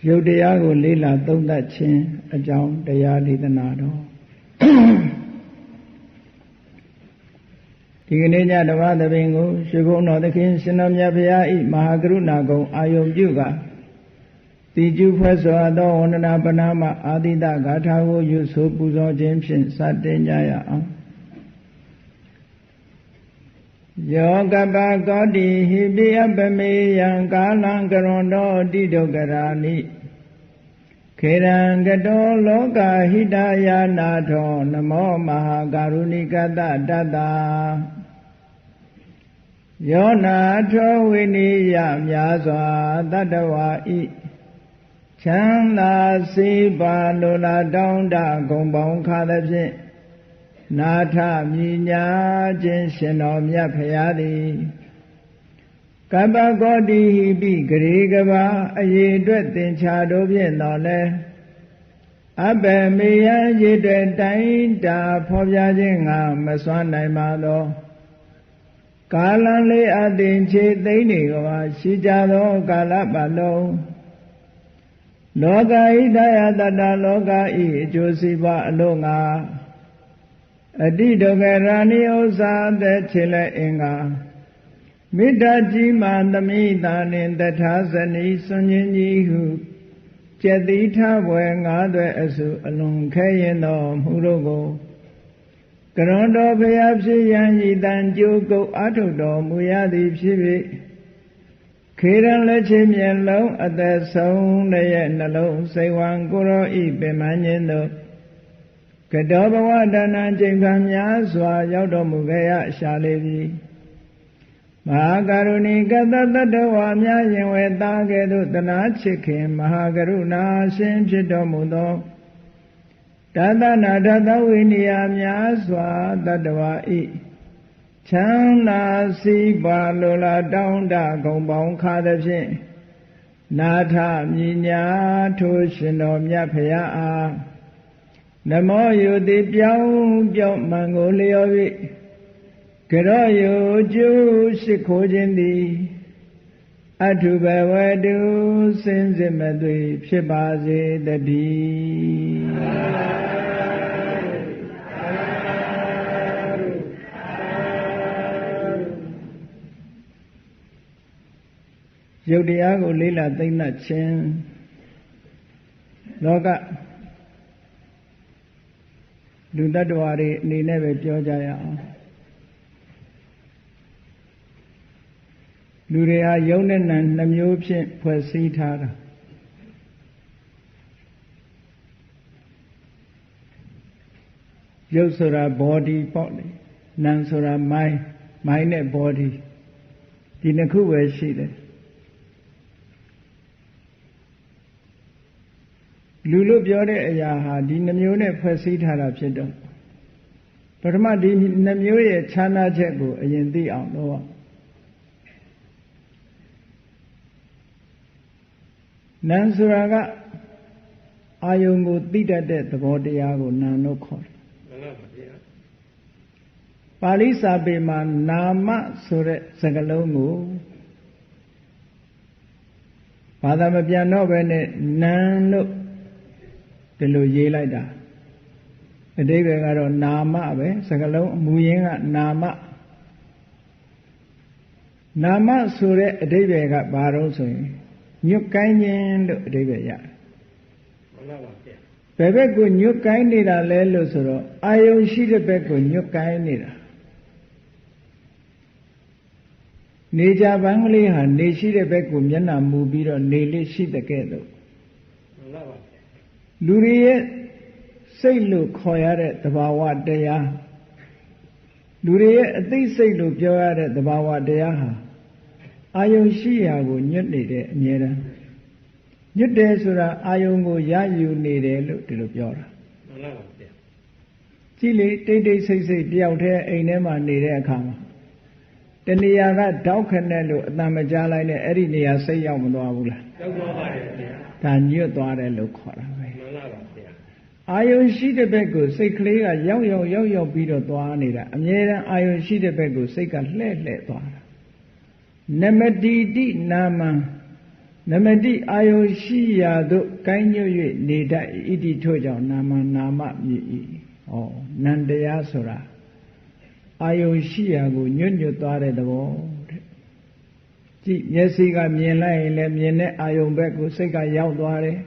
ရုပ်တရားကိုလေးလာသုံးသပ်ခြင်းအကြောင်းတရားဒေသနာတော်ဒီကနေ့ညဓမ္မသဘင်ကိုရွှေဘုံတော်သခင်ရှင်တော်မြတ်ဘုရားဤမဟာကရုဏာကုံအာယုံပြုကတိကျဖွဲ့စွာသောဝန္ဒနာပနာမအာတိတဂါထာကိုယူဆိုပူဇော်ခြင်းဖြင့်စတင်ကြရအောင်ယောကပကောတိဟိပိယပမေယံကာလံကရွန်တော်တိဒုက္ခရာနိခေရံကတောလောကဟိတယာနာထောနမောမဟာကာရုဏိကတတတ္တာယောနာထောဝိနိယများစွာတတ္တဝါဤချမ်းသာစေပါလိုလားတောင်းတဂုံပေါင်းခါသဖြင့်နာထမြညာခြင်းရှင်တော်မြတ်ဖရာသည်ကပ္ပကောတိဟိပိဂရေကဘာအရေအတွက်သင်္ချာတို့ဖြင့်တော်လဲအဘယ်မေယရေအတွက်တိုင်းတာဖော်ပြခြင်းငါမစွမ်းနိုင်ပါသောကာလလေးအသင်ချေသိမ့်နေကဘာရှိကြသောကာလပတ်လုံးလောကဣဒယတတလောကဤအကျိုးစီးပွားအလို့ငါအတိဒုက္ခရာဏိဥစ္စာသက်ချေလက်အင်္ဂါမေတ္တာကြီးမှသမိတာနှင့်တထာဇနီစွန်ခြင်းကြီးဟုကျက်တိထဘွယ်ငါးသွဲအစုအလွန်ခဲရင်တော်မူတို့ကိုကရွန်တော်ဘုရားဖြစ်ရန်ဤတန်ကြိုးကုပ်အထုတော်မူရသည်ဖြစ်၍ခေရန်လက်ချင်းမျက်လုံးအသက်ဆုံးရဲ့နှလုံးစိတ်ဝံကိုရောဤပင်မခြင်းတို့ကတောဘဝဒါနကျင့်ခံများစွာရောက်တော်မူခဲ့ရရှာလေပြီမဟာကရုဏီကတတ္တဝါများရင်ဝဲသားကဲ့သို့တနာချစ်ခင်မဟာကရုဏာရှင်ဖြစ်တော်မူသောတသနာတသဝိနိယများစွာတတ္တဝါဤချမ်းသာစီးပါလိုလားတောင်းတဂုံပေါင်းခါသဖြင့်နာထမြညာထိုရှင်တော်မြတ်ဖရာအားနမောယုတိပြောင်းပြောင်းမှန်ကိုလျော်၍ကရောယုကျူရှိခိုးခြင်းသည်အထုဘဝတုစင်စစ်မသွေဖြစ်ပါစေတည်းရုပ်တရားကိုလေးလာသိမ့်နှက်ခြင်းလောကလူတ attva တွေအနေနဲ့ပဲပြောကြရအောင်လူတွေဟာယုံနဲ့နံနှမျိုးဖြင့်ဖွဲ့စည်းထားတာယုတ်ဆိုတာ body ပေါ့လေနံဆိုတာ mind နဲ့ body ဒီနှစ်ခုပဲရှိတယ်လူလို့ပြောတဲ့အရာဟာဒီနှမျိုးနဲ့ဖွဲ့စည်းထားတာဖြစ်တော့ပထမဒီနှမျိုးရဲ့ခြားနာချက်ကိုအရင်သိအောင်တော့နံဆိုတာကအာယုံကိုသိတတ်တဲ့သဘောတရားကိုနာလို့ခေါ်တယ်မှန်ပါဗျာပါဠိစာပေမှာနာမဆိုတဲ့စကားလုံးကိုဘာသာမပြန်တော့ပဲနဲ့နံလို့ဒီလိုရေးလိုက်တာအဓိပ္ပာယ်ကတော့နာမပဲစကားလုံးအမူရင်းကနာမဆိုတဲ့အဓိပ္ပာယ်ကဘာလို့ဆိုရင်ညွတ်ကိုင်းခြင်းလို့အဓိပ္ပာယ်ရတယ်မှန်ပါပါဗျာဘယ်ဘက်ကိုညွတ်ကိုင်းနေတာလဲလို့ဆိုတော့အာယုံရှိတဲ့ဘက်ကိုညွတ်ကိုင်းနေတာနေကြပန်းကလေးဟာနေရှိတဲ့ဘက်ကိုမျက်နှာမူပြီးတော့နေလေးရှိတဲ့ကဲ့သို့မှန်ပါပါလူတွေရဲ့စိတ်လို့ခေါ်ရတဲ့သဘာဝတရားလူတွေရဲ့အသိစိတ်လို့ပြောရတဲ့သဘာဝတရားဟာအာယုံရှိရာကိုညွတ်နေတဲ့အမြဲတမ်းညွတ်တယ်ဆိုတာအာယုံကိုရယူနေတယ်လို့ဒီလိုပြောတာမှန်ပါပါဗျာကြည့်လေတိတ်တိတ်ဆိတ်ဆိတ်တယောက်တည်းအိမ်ထဲမှာနေတဲ့အခါမှာတနေရာကတောက်ခနဲ့လို့အတန်မကြားလိုက်နဲ့အဲ့ဒီနေရာစိတ်ရောက်မသွားဘူးလားရောက်သွားပါတယ်ဗျာဒါညွတ်သွားတယ်လို့ခေါ်တာပဲမှန်ပါပါဗျာအာယုံရှိတဲ့ဘက်ကိုစိတ်ကလေးကရောက်ပြီးတော့သွားနေတာအမြဲတမ်းအာယုံရှိတဲ့ဘက်ကိုစိတ်ကလှဲ့သွားတာနမတိတိနာမံ နမတိအာယုရှိရာသို့ကိုင်းညွတ်၍နေတတ်ဣတိထို့ကြောင့်နာမမြည်၏ဟောနန္တရားဆိုတာအာယုရှိရာကိုညွတ်သွားတဲ့သဘောတဲ့ကြည့်မျက်စိကမြင်လိုက်ရင်လည်းမြင်တဲ့အာယုဘက်ကိုစိတ်ကရောက်သွားတယ်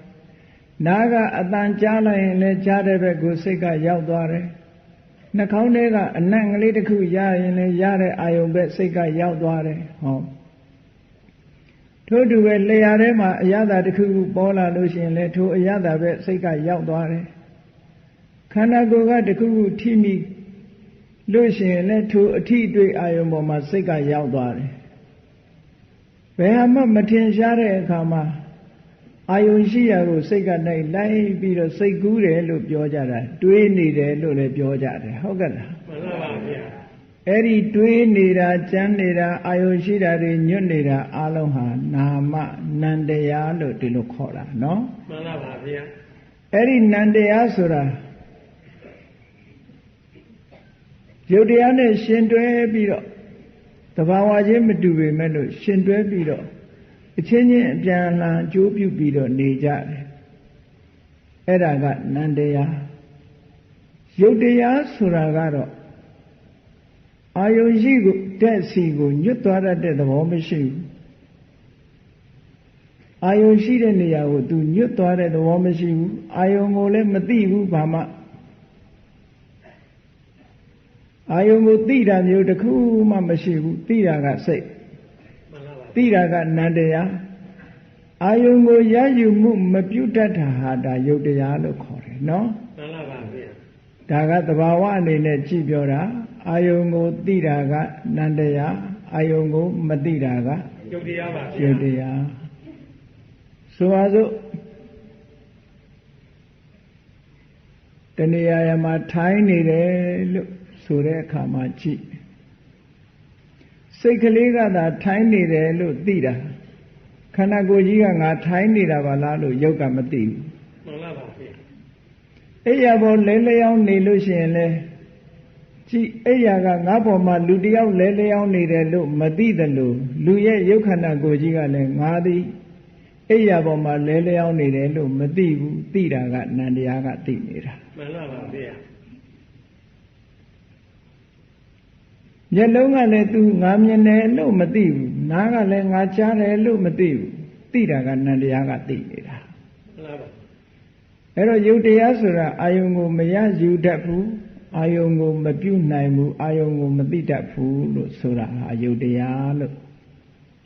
နားကအတန်ကြားလိုက်ရင်လည်းကြားတဲ့ဘက်ကိုစိတ်ကရောက်သွားတယ်နှာခေါင်းထဲကအနံ့ကလေးတစ်ခုရရင်လည်းရတဲ့အာယုဘက်စိတ်ကရောက်သွားတယ်ဟောထို့တူပဲလျှာထဲမှာအရသာတစ်ခုခုပေါ်လာလို့ရှိရင်လည်းထိုအရသာပဲစိတ်ကရောက်သွားတယ်ခန္ဓာကိုယ်ကတစ်ခုခုထိမိလို့ရှိရင်လည်းထိုအထိအတွေ့အာယုံပေါ်မှာစိတ်ကရောက်သွားတယ်ဘယ်ဟာမှမထင်ရှားတဲ့အခါမှာအာယုံရှိရာကိုစိတ်ကလိုက်ပြီးတော့စိတ်ကူးတယ်လို့ပြောကြတာတွေးနေတယ်လို့လည်းပြောကြတယ်ဟုတ်ကဲ့လားမှန်ပါဗျာအဲ့ဒီတွေးနေတာကြမ်းနေတာအာယုံရှိတာတွေညွတ်နေတာအလုံးဟာနာမနန္တရားလို့ဒီလိုခေါ်တာနော်မှန်ပါဗျာအဲ့ဒီနန္တရားဆိုတာရုပ်တရားနဲ့ရှင်တွဲပြီးတော့သဘာဝချင်းမတူပေမဲ့လို့ရှင်တွဲပြီးတော့အချင်းချင်းအပြန်အလှန်အကျိုးပြုပြီးတော့နေကြတယ်အဲ့ဒါကနန္တရားရုပ်တရားဆိုတာကတော့အာယုရှိကိုတက်စီကိုညွတ်သွားတတ်တဲ့သဘောမရှိဘူးအာယုရှိတဲ့နေရာကိုသူညွတ်သွားတဲ့သဘောမရှိဘူးအာယုကိုလည်းမသိဘူးဘာမှအာယုကိုသိတာမျိုးတစ်ခုမှမရှိဘူးသိတာကစိတ်သိတာကနန္တရားအာယုကိုရယူမှုမပြုတ်တတ်တာဟာဒါယုတ်တရားလို့ခေါ်တယ်နော်မှန်ပါပါဗျာဒါကသဘာဝအနေနဲ့ကြည့်ပြောတာအာယုကိုသိတာကနန္တရားအာယုကိုမသိတာကယုတ်တရားပါဗျာယုတ်တရားဆိုပါစို့တဏှာမှာထိုင်းနေတယ်လို့ဆိုတဲ့အခါမှာကြည့်စိတ်ကလေးကသာထိုင်းနေတယ်လို့သိတာခန္ဓာကိုယ်ကြီးကငါထိုင်းနေတာပါလားလို့ယုတ်ကမသိဘူးမှန်ပါပါဗျာအဲ့ရပေါ်လဲလျောင်းနေလို့ရှိရင်လဲကြည့်အဲ့ရကငါပေါ်မှာလူတယောက်လဲလျောင်းနေတယ်လို့မသိတယ်လို့လူရဲ့ယုတ်ခန္ဓာကိုယ်ကြီးကလည်းငါသည်အဲ့ရပေါ်မှာလဲလျောင်းနေတယ်လို့မသိဘူးသိတာကနန္တရားကသိနေတာမှန်ပါပါဗျာမျက်လုံးကလည်းသူငါမြင်တယ်လို့မသိဘူးနားကလည်းငါကြားတယ်လို့မသိဘူးသိတာကနန္တရားကသိနေတာမှန်ပါပါအဲ့တော့ယုတ်တရားဆိုတာအာယုံကိုမရယူတတ်ဘူးအာယုံကိုမပြုနိုင်ဘူးအာယုံကိုမသိတတ်ဘူးလို့ဆိုတာဟာယုတ်တရားလို့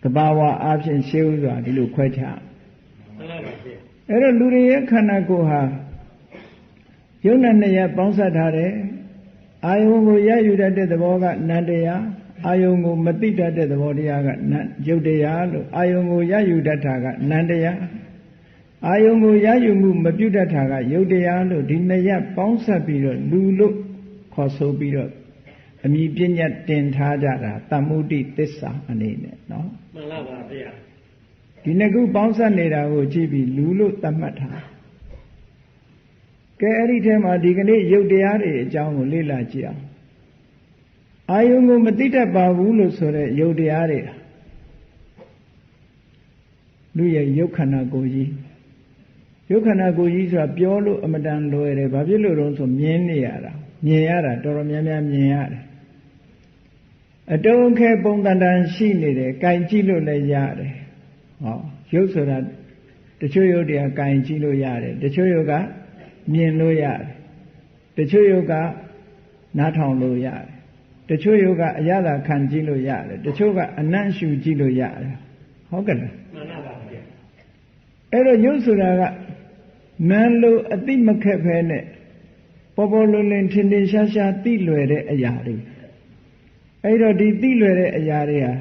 သဘာဝအဖြစ်ရှင်းဥစွာဒီလိုခွဲခြားမှန်ပါပါအဲ့တော့လူတွေရဲ့ခန္ဓာကိုယ်ဟာယုတ်နဲ့နှစ်ရပ်ပေါင်းစပ်ထားတယ်အာယုံကိုရယူတတ်တဲ့သဘောကနန္တရားအာယုံကိုမသိတတ်တဲ့သဘောတရားကယုတ်တရားလို့အာယုံကိုရယူတတ်တာကနန္တရားအာယုံကိုရယူမှုမပြုတတ်တာကယုတ်တရားလို့ဒီနှစ်ရပ်ပေါင်းစပ်ပြီးတော့လူလို့ခေါ်ဆိုပြီးတော့အမည်ပညာတင်ထားကြတာသမ္မုဒိသစ္စာအနေနဲ့နော်မှန်ပါပါဗျာဒီနှစ်ခုပေါင်းစပ်နေတာကိုကြည့်ပြီးလူလို့သတ်မှတ်ထားကဲအဲ့ဒီထဲမှာဒီကနေ့ယုတ်တရားတွေအကြောင်းကိုလေ့လာကြည့်အောင်အာယုံကိုမသိတတ်ပါဘူးလို့ဆိုတဲ့ယုတ်တရားတွေလူရဲ့ယုတ်ခန္ဓာကိုယ်ကြီးယုတ်ခန္ဓာကိုယ်ကြီးဆိုတာပြောလို့အမတန်လွယ်တယ်ဘာဖြစ်လို့လဲဆိုမြင်နေရတာမြင်ရတာတော်တော်များများမြင်ရတယ်အတုံးခဲပုံတန်တန်ရှိနေတယ်ကြင်ကြည့်လို့လည်းရတယ်ဟောယုတ်ဆိုတာတချို့ယုတ်တရားကြင်ကြည့်လို့ရတယ်တချို့ယုတ်ကမြင်လို့ရတယ်တချို့ယုတ်ကနားထောင်လို့ရတယ်တချို့ယုတ်ကအရသာခံကြည့်လို့ရတယ်တချို့ကအနံ့ရှူကြည့်လို့ရတယ်ဟုတ်ကဲ့လားမှန်ပါပါဗျာအဲ့တော့ယုတ်ဆိုတာကနံလို့အတိမခက်ဖဲနဲ့ပေါ်ပေါ်လွင်လွင်ထင်ထင်ရှားရှားသိလွယ်တဲ့အရာတွေအဲ့တော့ဒီသိလွယ်တဲ့အရာတွေဟာ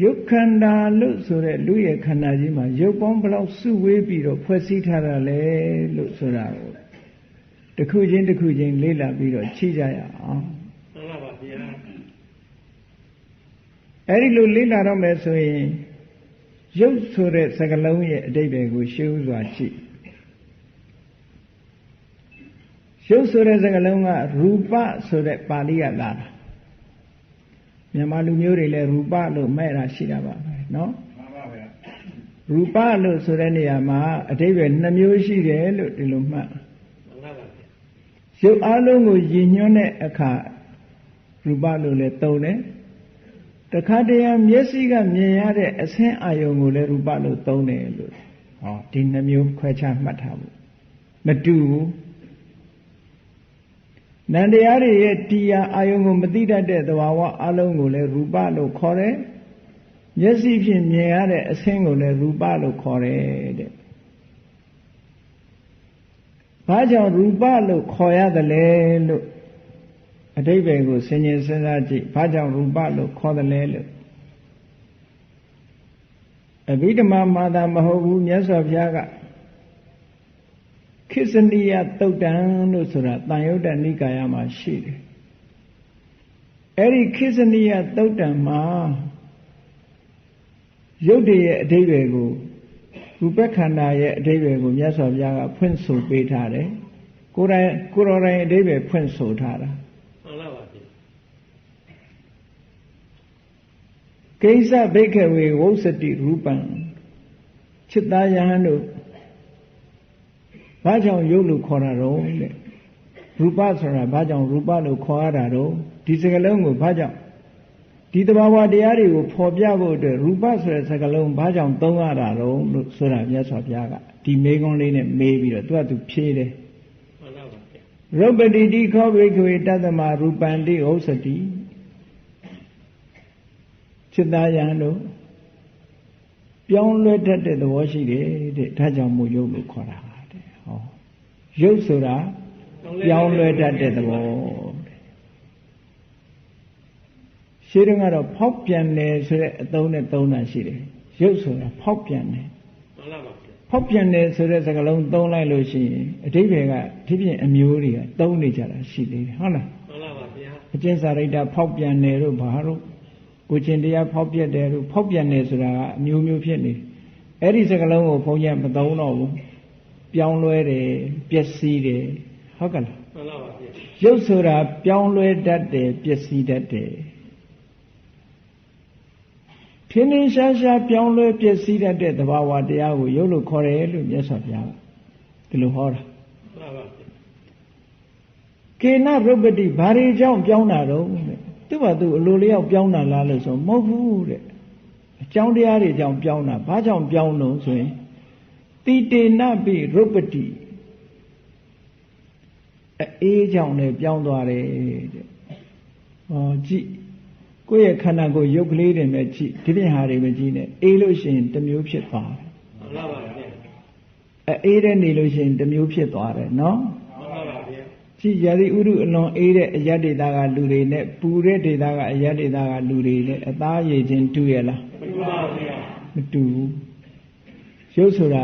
ယုတ်ခန္ဓာလို့ဆိုတဲ့လူရဲ့ခန္ဓာကြီးမှာယုတ်ပေါင်းဘလောက်စုဝေးပြီးတော့ဖွဲ့စည်းထားတာလဲလို့ဆိုတာကိုတစ်ခုချင်းတစ်ခုချင်းလေ့လာပြီးတော့ချိကြရအောင်မှန်ပါပါဗျာအဲ့ဒီလိုလေ့လာတော့မယ်ဆိုရင်ယုတ်ဆိုတဲ့စကားလုံးရဲ့အဓိပ္ပာယ်ကိုရှင်းဥစွာကြည့်ယုတ်ဆိုတဲ့စကားလုံးကရူပဆိုတဲ့ပါဠိကလာတာမြန်မာလူမျိုးတွေလည်းရူပလို့မဲ့တာရှိတာပါပဲเนาะမှန်ပါဗျာ ရူပလို့ဆိုတဲ့နေရာမှာအဓိပ္ပာယ်2မျိုးရှိတယ်လို့ဒီလိုမှတ်ရုပ်အလုံးကိုရည်ညွှန်းတဲ့အခါရူပလို့လည်းသုံးတယ်တခါတည်းမျက်စိကမြင်ရတဲ့အဆင်းအာယုံကိုလည်းရူပလို့သုံးတယ်လို့ဟောဒီ2မျိုးခွဲခြားမှတ်ထားဖို့မတူဘူးနန္တရားတွေရဲ့တရားအာယုံကိုမသိတတ်တဲ့သဘာဝအလုံးကိုလည်းရူပလို့ခေါ်တယ်မျက်စိဖြင့်မြင်ရတဲ့အဆင်းကိုလည်းရူပလို့ခေါ်တယ်တဲ့ဘာကြောင့်ရူပလို့ခေါ်ရသလဲလို့အဓိပ္ပာယ်ကိုစဉ်းကျင်စဉ်းစားကြည့်ဘာကြောင့်ရူပလို့ခေါ်သလဲလို့အဘိဓမ္မာမှာသာမဟုတ်ဘူးမြတ်စွာဘုရားကခိစနိယသုတ်တံလို့ဆိုတာတန်ယုတ်တနိကာယမှာရှိတယ်အဲ့ဒီခိစနိယသုတ်တံမှာရုပ်တည်းရဲ့အဓိပ္ပာယ်ကိုရူပခန္ဓာရဲ့အဓိပ္ပာယ်ကိုမြတ်စွာဘုရားကဖွင့်ဆိုပေးထားတယ်ကိုယ်တော်တိုင်အဓိပ္ပာယ်ဖွင့်ဆိုထားတာမှန်ပါပါကိစ္စဘိက္ခဝေဝုစ္စတိရူပံจิตသားယဟန်တို့ဘာကြောင့်ရုပ်လို့ခေါ်တာတော့တဲ့ရူပဆိုတာဘာကြောင့်ရူပလို့ခေါ်ရတာတော့ဒီစကားလုံးကိုဘာကြောင့်ဒီတဘာဝတရားတွေကိုဖော်ပြဖို့အတွက်ရူပဆိုတဲ့စကားလုံးဘာကြောင့်သုံးရတာတော့လို့ဆိုတာမြတ်စွာဘုရားကဒီမေခွန်းလေးနဲ့မေးပြီးတော့သူကဖြေတယ်မှန်ပါပါရုပ်ပတိတိခောဘိက္ခဝေတတ္တမရူပံတိဥစ္စတိจิตသားယဟန်တို့ပြောင်းလဲတတ်တဲ့သဘောရှိတယ်တဲ့ဒါကြောင့်မို့ရုပ်လို့ခေါ်တာတဲ့ဟောရုပ်ဆိုတာပြောင်းလဲတတ်တဲ့သဘောရှင်းတော့ဖောက်ပြန်တယ်ဆိုတဲ့အသုံးနဲ့သုံးတာရှိတယ်ရုပ်ဆိုတာဖောက်ပြန်တယ်မှန်ပါပါဖောက်ပြန်တယ်ဆိုတဲ့စကားလုံးသုံးလိုက်လို့ရှိရင်အဓိပ္ပာယ်ကဒီပြင်အမျိုးတွေကသုံးနေကြတာရှိသေးတယ်ဟုတ်လားမှန်ပါပါဗျာအကျင့်စာရိတ္တဖောက်ပြန်တယ်တို့ဘာတို့ကိုချင်းတရားဖောက်ပြက်တယ်တို့ဖောက်ပြန်တယ်ဆိုတာကအမျိုးမျိုးဖြစ်နေအဲ့ဒီစကားလုံးကိုဘုန်းကြီးမသုံးတော့ဘူးပြောင်းလဲတယ်ပျက်စီးတယ်ဟုတ်ကလားမှန်ပါပါဗျာရုပ်ဆိုတာပြောင်းလဲတတ်တယ်ပျက်စီးတတ်တယ်ထင်းထင်းရှားရှားပြောင်းလဲပျက်စီးတတ်တဲ့သဘာဝတရားကိုရုပ်လို့ခေါ်တယ်လို့မြတ်စွာဘုရားဒီလိုဟောတာမှန်ပါဗျာကေနရုပ္ပတိဘာတွေကြောင့်ပြောင်းတာတော့သူ့ဘာသူအလိုလျောက်ပြောင်းတာလားလို့ဆိုမဟုတ်ဘူးတဲ့အကြောင်းတရားတွေကြောင့်ပြောင်းတာဘာကြောင့်ပြောင်းလို့ဆိုရင်တိတေနပိရုပ္ပတိအေးကြောင့်လည်းပြောင်းသွားတယ်တဲ့ဟောကြည့်ကိုယ့်ရဲ့ခန္ဓာကိုယ်ရုပ်ကလေးတွေနဲ့ကြည့်ဒီပြင်ဟာတွေမကြည့်နဲ့အေးလို့ရှိရင်တစ်မျိုးဖြစ်သွားတယ်မှန်ပါပါဗျာအေးတဲ့နေလို့ရှိရင်တစ်မျိုးဖြစ်သွားတယ်နော်မှန်ပါပါဗျာကြည့်ရာသီဥတုအလွန်အေးတဲ့အရက်ဒေသကလူတွေနဲ့ပူတဲ့ဒေသကအရက်ဒေသကလူတွေနဲ့အသားရည်ချင်းတူရလားမတူပါဘူးဗျာမတူဘူးရုပ်ဆိုတာ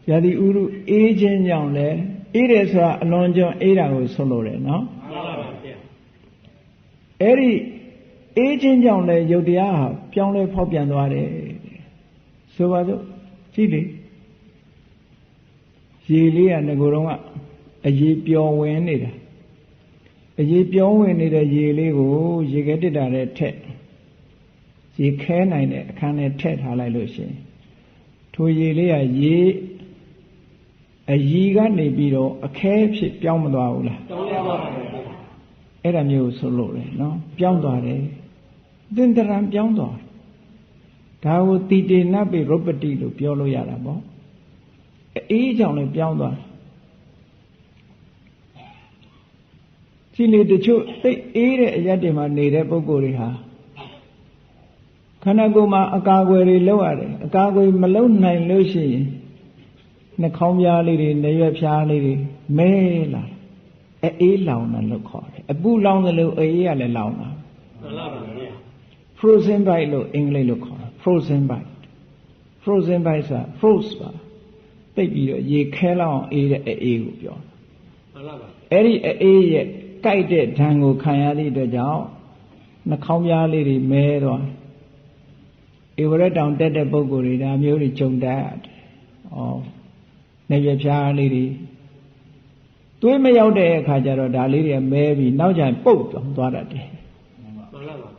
ရာသီဥတုအေးခြင်းကြောင့်လဲအေးတယ်ဆိုတာအလွန်ကျွံအေးတာကိုဆိုလို့တယ်နော်မှန်ပါပါဗျာအဲ့ဒီအေးခြင်းကြောင့်လဲယုတ်တရားဟာပြောင်းလဲဖောက်ပြန်သွားတယ်ဆိုပါစို့ကြည့်လေရေလေးကငကိုယ်တော့ကအရေပျော်ဝင်နေတာအရေပျော်ဝင်နေတဲ့ရေလေးကိုရေခဲတစ်တာနဲ့ထက်ရေခဲနိုင်တဲ့အခန်းနဲ့ထည့်ထားလိုက်လို့ရှိရင်ထိုရေလေးကရေအရီကနေပြီးတော့အခဲဖြစ်ပြောင်းမသွားဘူးလားပြောင်းသွားပါဘူးအဲ့ဒါမျိုးဆိုလို့လေနော်ပြောင်းသွားတယ်သင်္တရံပြောင်းသွားဒါကိုတိတေနပိရုပ္ပတိလို့ပြောလို့ရတာပေါ့အေးကြောင့်လည်းပြောင်းသွားကြည့်လေတချို့သိအေးတဲ့အရက်တွေမှာနေတဲ့ပုဂ္ဂိုလ်တွေဟာခန္ဓာကိုယ်မှာအကာအကွယ်တွေလုပ်ရတယ်အကာအကွယ်မလုပ်နိုင်လို့ရှိရင်နှာခေါင်းပြားလေးတွေနေရွက်ဖြားလေးတွေမဲလာအေးလောင်တယ်လို့ခေါ်တယ်အပူလောင်တယ်လို့အေးရလည်းလောင်တာမှန်ပါပါဗျာ frozen bite လို့အင်္ဂလိပ်လိုခေါ်တာ frozen bite ဆိုတာ froze ပါတိတ်ပြီးတော့ရေခဲလောက်အောင်အေးတဲ့အေးကိုပြောမှန်ပါပါအဲ့ဒီအေးရဲ့ကြိုက်တဲ့ဓာတ်ကိုခံရသည့်အတွက်ကြောင့်နှာခေါင်းပြားလေးတွေမဲသွားဧဝရတောင်တက်တဲ့ပုဂ္ဂိုလ်တွေဒါမျိုးတွေကြုံတတ်တယ်နေရဖြားလေးတွေသွေးမရောက်တဲ့အခါကျတော့ဒါလေးတွေမဲပြီးနောက်ကျရင်ပုတ်သွားတတ်တယ်မှန်ပါပါ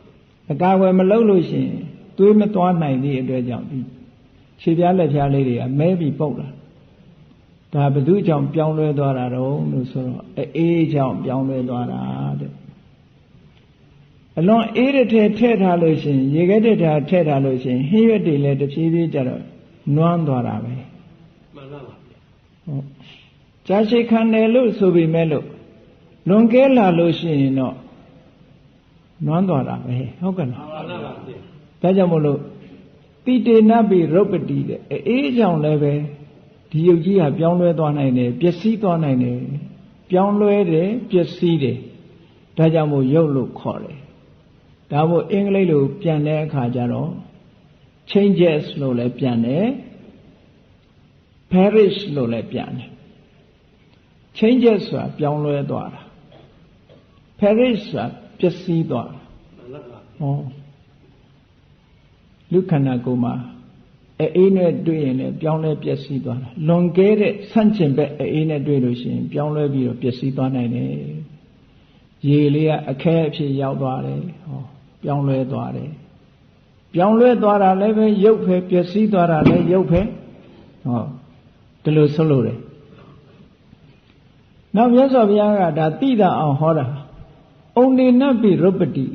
အကာအကွယ်မလုပ်လို့ရှိရင်သွေးမသွားနိုင်သည့်အတွက်ကြောင့်ဒီ ခြေပြားလက်ပြားလေးတွေကမဲပြီးပုတ်လာဒါဘယ်သူကြောင့်ပြောင်းလဲသွားတာတော့လို့ဆိုတော့အေးကြောင့်ပြောင်းလဲသွားတာတဲ့အလွန်အေးတဲ့ထဲထည့်ထားလို့ရှိရင်ရေခဲတဲ့ထဲထည့်ထားလို့ရှိရင်ဟင်းရွက်တွေလည်းတဖြည်းဖြည်းကြတော့နွမ်းသွားတာပဲမှန်ပါပါဟုတ်ကြာရှည်ခံတယ်လို့ဆိုပေမဲ့လို့လွန်ကဲလာလို့ရှိရင်တော့နွမ်းသွားတာပဲဟုတ်ကဲ့လားမှန်ပါပါဒါကြောင့်မို့လို့တိတေနပိရုပ္ပတိတဲ့အေးကြောင့်လည်းပဲဒီယုတ်ကြီးကပြောင်းလဲသွားနိုင်တယ်ပျက်စီးသွားနိုင်တယ်ပြောင်းလဲတယ်ပျက်စီးတယ်ဒါကြောင့်မို့ယုတ်လို့ခေါ်တယ်ဒါမို့အင်္ဂလိပ်လိုပြန်တဲ့အခါကျတော့ changes လို့လည်းပြန်တယ် perish လို့လည်းပြန်တယ် changes ဆိုတာပြောင်းလဲသွားတာ perish ဆိုတာပျက်စီးသွားတာဟောလူခန္ဓာကိုယ်မှာအေးနဲ့တွေ့ရင်လည်းပြောင်းလဲပျက်စီးသွားတာလွန်ကဲတဲ့ဆန့်ကျင်ဘက်အေးနဲ့တွေ့လို့ရှိရင်ပြောင်းလဲပြီးတော့ပျက်စီးသွားနိုင်တယ်ရေလေးကအခဲအဖြစ်ရောက်သွားတယ်ဟောပြောင်းလဲသွားတယ်ပြောင်းလဲသွားတာလည်းပဲရုပ်ပဲပျက်စီးသွားတာလည်းရုပ်ပဲဟောဒီလိုဆိုလို့တယ်နောက်မြတ်စွာဘုရားကဒါသိတာအောင်ဟောတာဩနေနပိရုပ္ပတိ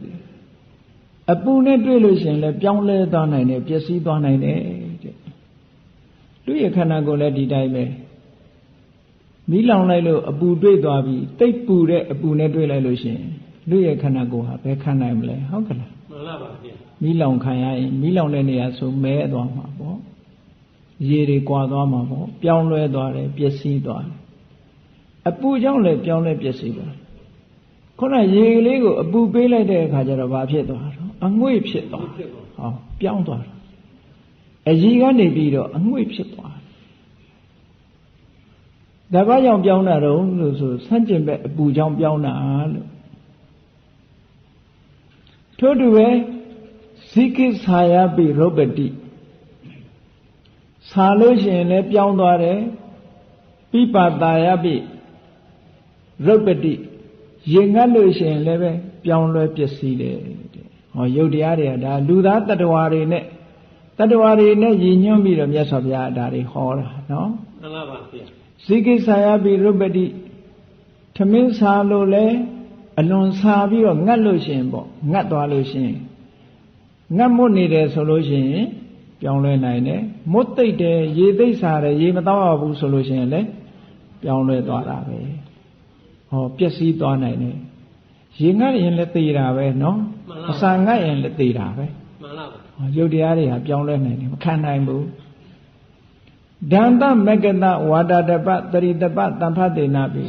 အပူနဲ့တွေ့လို့ရှိရင်လည်းပြောင်းလဲသွားနိုင်တယ်ပျက်စီးသွားနိုင်တယ်တဲ့လူရဲ့ခန္ဓာကိုယ်လည်းဒီတိုင်းပဲမီးလောင်လိုက်လို့အပူတွေ့သွားပြီတိတ်ပူတဲ့အပူနဲ့တွေ့လိုက်လို့ရှိရင်လူရဲ့ခန္ဓာကိုယ်ဟာဘယ်ခံနိုင်မလဲဟုတ်ကလားမှန်ပါပါဗျာမီးလောင်ခံရရင်မီးလောင်တဲ့နေရာဆိုမဲသွားမှာပေါ့ရေတွေကွာသွားမှာပေါ့ပြောင်းလဲသွားတယ်ပျက်စီးသွားတယ်အပူကြောင့်လည်းပြောင်းလဲပျက်စီးသွားတယ်ခုနရေလေးကိုအပူပေးလိုက်တဲ့အခါကျတော့ဘာဖြစ်သွားတော့အငွေ့ဖြစ်သွားဟောပြောင်းသွားတာအရေကနေပြီးတော့အငွေ့ဖြစ်သွားဒါဘာကြောင့်ပြောင်းတာတော့လို့ဆိုဆန့်ကျင်ဘက်အပူကြောင့်ပြောင်းတာလို့ထို့တူပဲဇိကိဆာယပိရုပ္ပတိဆာလို့ရှိရင်လည်းပြောင်းသွားတယ်ပိပတာယပိရုပ္ပတိရေငတ်လို့ရှိရင်လည်းပဲပြောင်းလဲပျက်စီးတယ်ဟောယုတ်တရားတွေကဒါလူသားတ attva တွေနဲ့ရည်ညွှန်းပြီးတော့မြတ်စွာဘုရားဒါတွေဟောတာနော်မှန်ပါပါဗျာဇိကိဆာယပိရုပ္ပတိထမင်းစားလို့လဲအလွန်စားပြီးတော့ငတ်လို့ရှိရင်ပေါ့ငတ်သွားလို့ရှိရင်ငတ်မွတ်နေတယ်ဆိုလို့ရှိရင်ပြောင်းလဲနိုင်တယ်မွတ်သိပ်တယ်ရေသိပ်စားတယ်ရေမတော့ဘူးဆိုလို့ရှိရင်လည်းပြောင်းလဲသွားတာပဲဟောပျက်စီးသွားနိုင်တယ်ရေငတ်ရင်လည်းသေတာပဲနော်အစာငတ်ရင်လည်းသေတာပဲမှန်လားပါရုပ်တရားတွေဟာပြောင်းလဲနိုင်တယ်မခံနိုင်ဘူးဒန္တမကတဝါဒတပတရိတပတံဖတေနာပြီ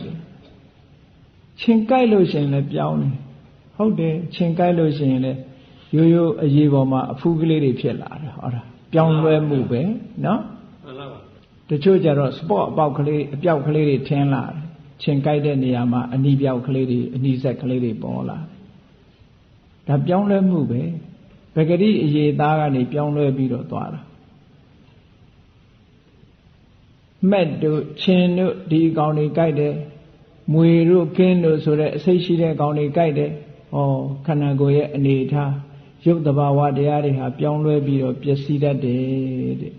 ချင်းကြိုက်လို့ရှိရင်လည်းပြောင်းတယ်ဟုတ်တယ်ချင်းကြိုက်လို့ရှိရင်လည်းရိုးရိုးအရေးပေါ်မှာအဖူးကလေးတွေဖြစ်လာတယ်ဟောတာပြောင်းလဲမှုပဲနော်မှန်လားပါတချို့ကြတော့ spot အပေါက်ကလေးအပြောက်ကလေးတွေထင်းလာတယ်ချင်းကြိုက်တဲ့နေရာမှာအနီးပြောက်ကလေးတွေအနီးဆက်ကလေးတွေပေါ်လာဒါပြောင်းလဲမှုပဲပဂတိအရေးသားကနေပြောင်းလဲပြီးတော့သွားတာမက်တို့ချင်းတို့ဒီအကောင်တွေကြိုက်တယ်မွေတို့ကင်းတို့ဆိုတဲ့အစိတ်ရှိတဲ့ကောင်တွေကြိုက်တယ်ဟောခန္ဓာကိုယ်ရဲ့အနေထားရုပ်တဘာဝတရားတွေဟာပြောင်းလဲပြီးတော့ပျက်စီးတတ်တယ်တဲ့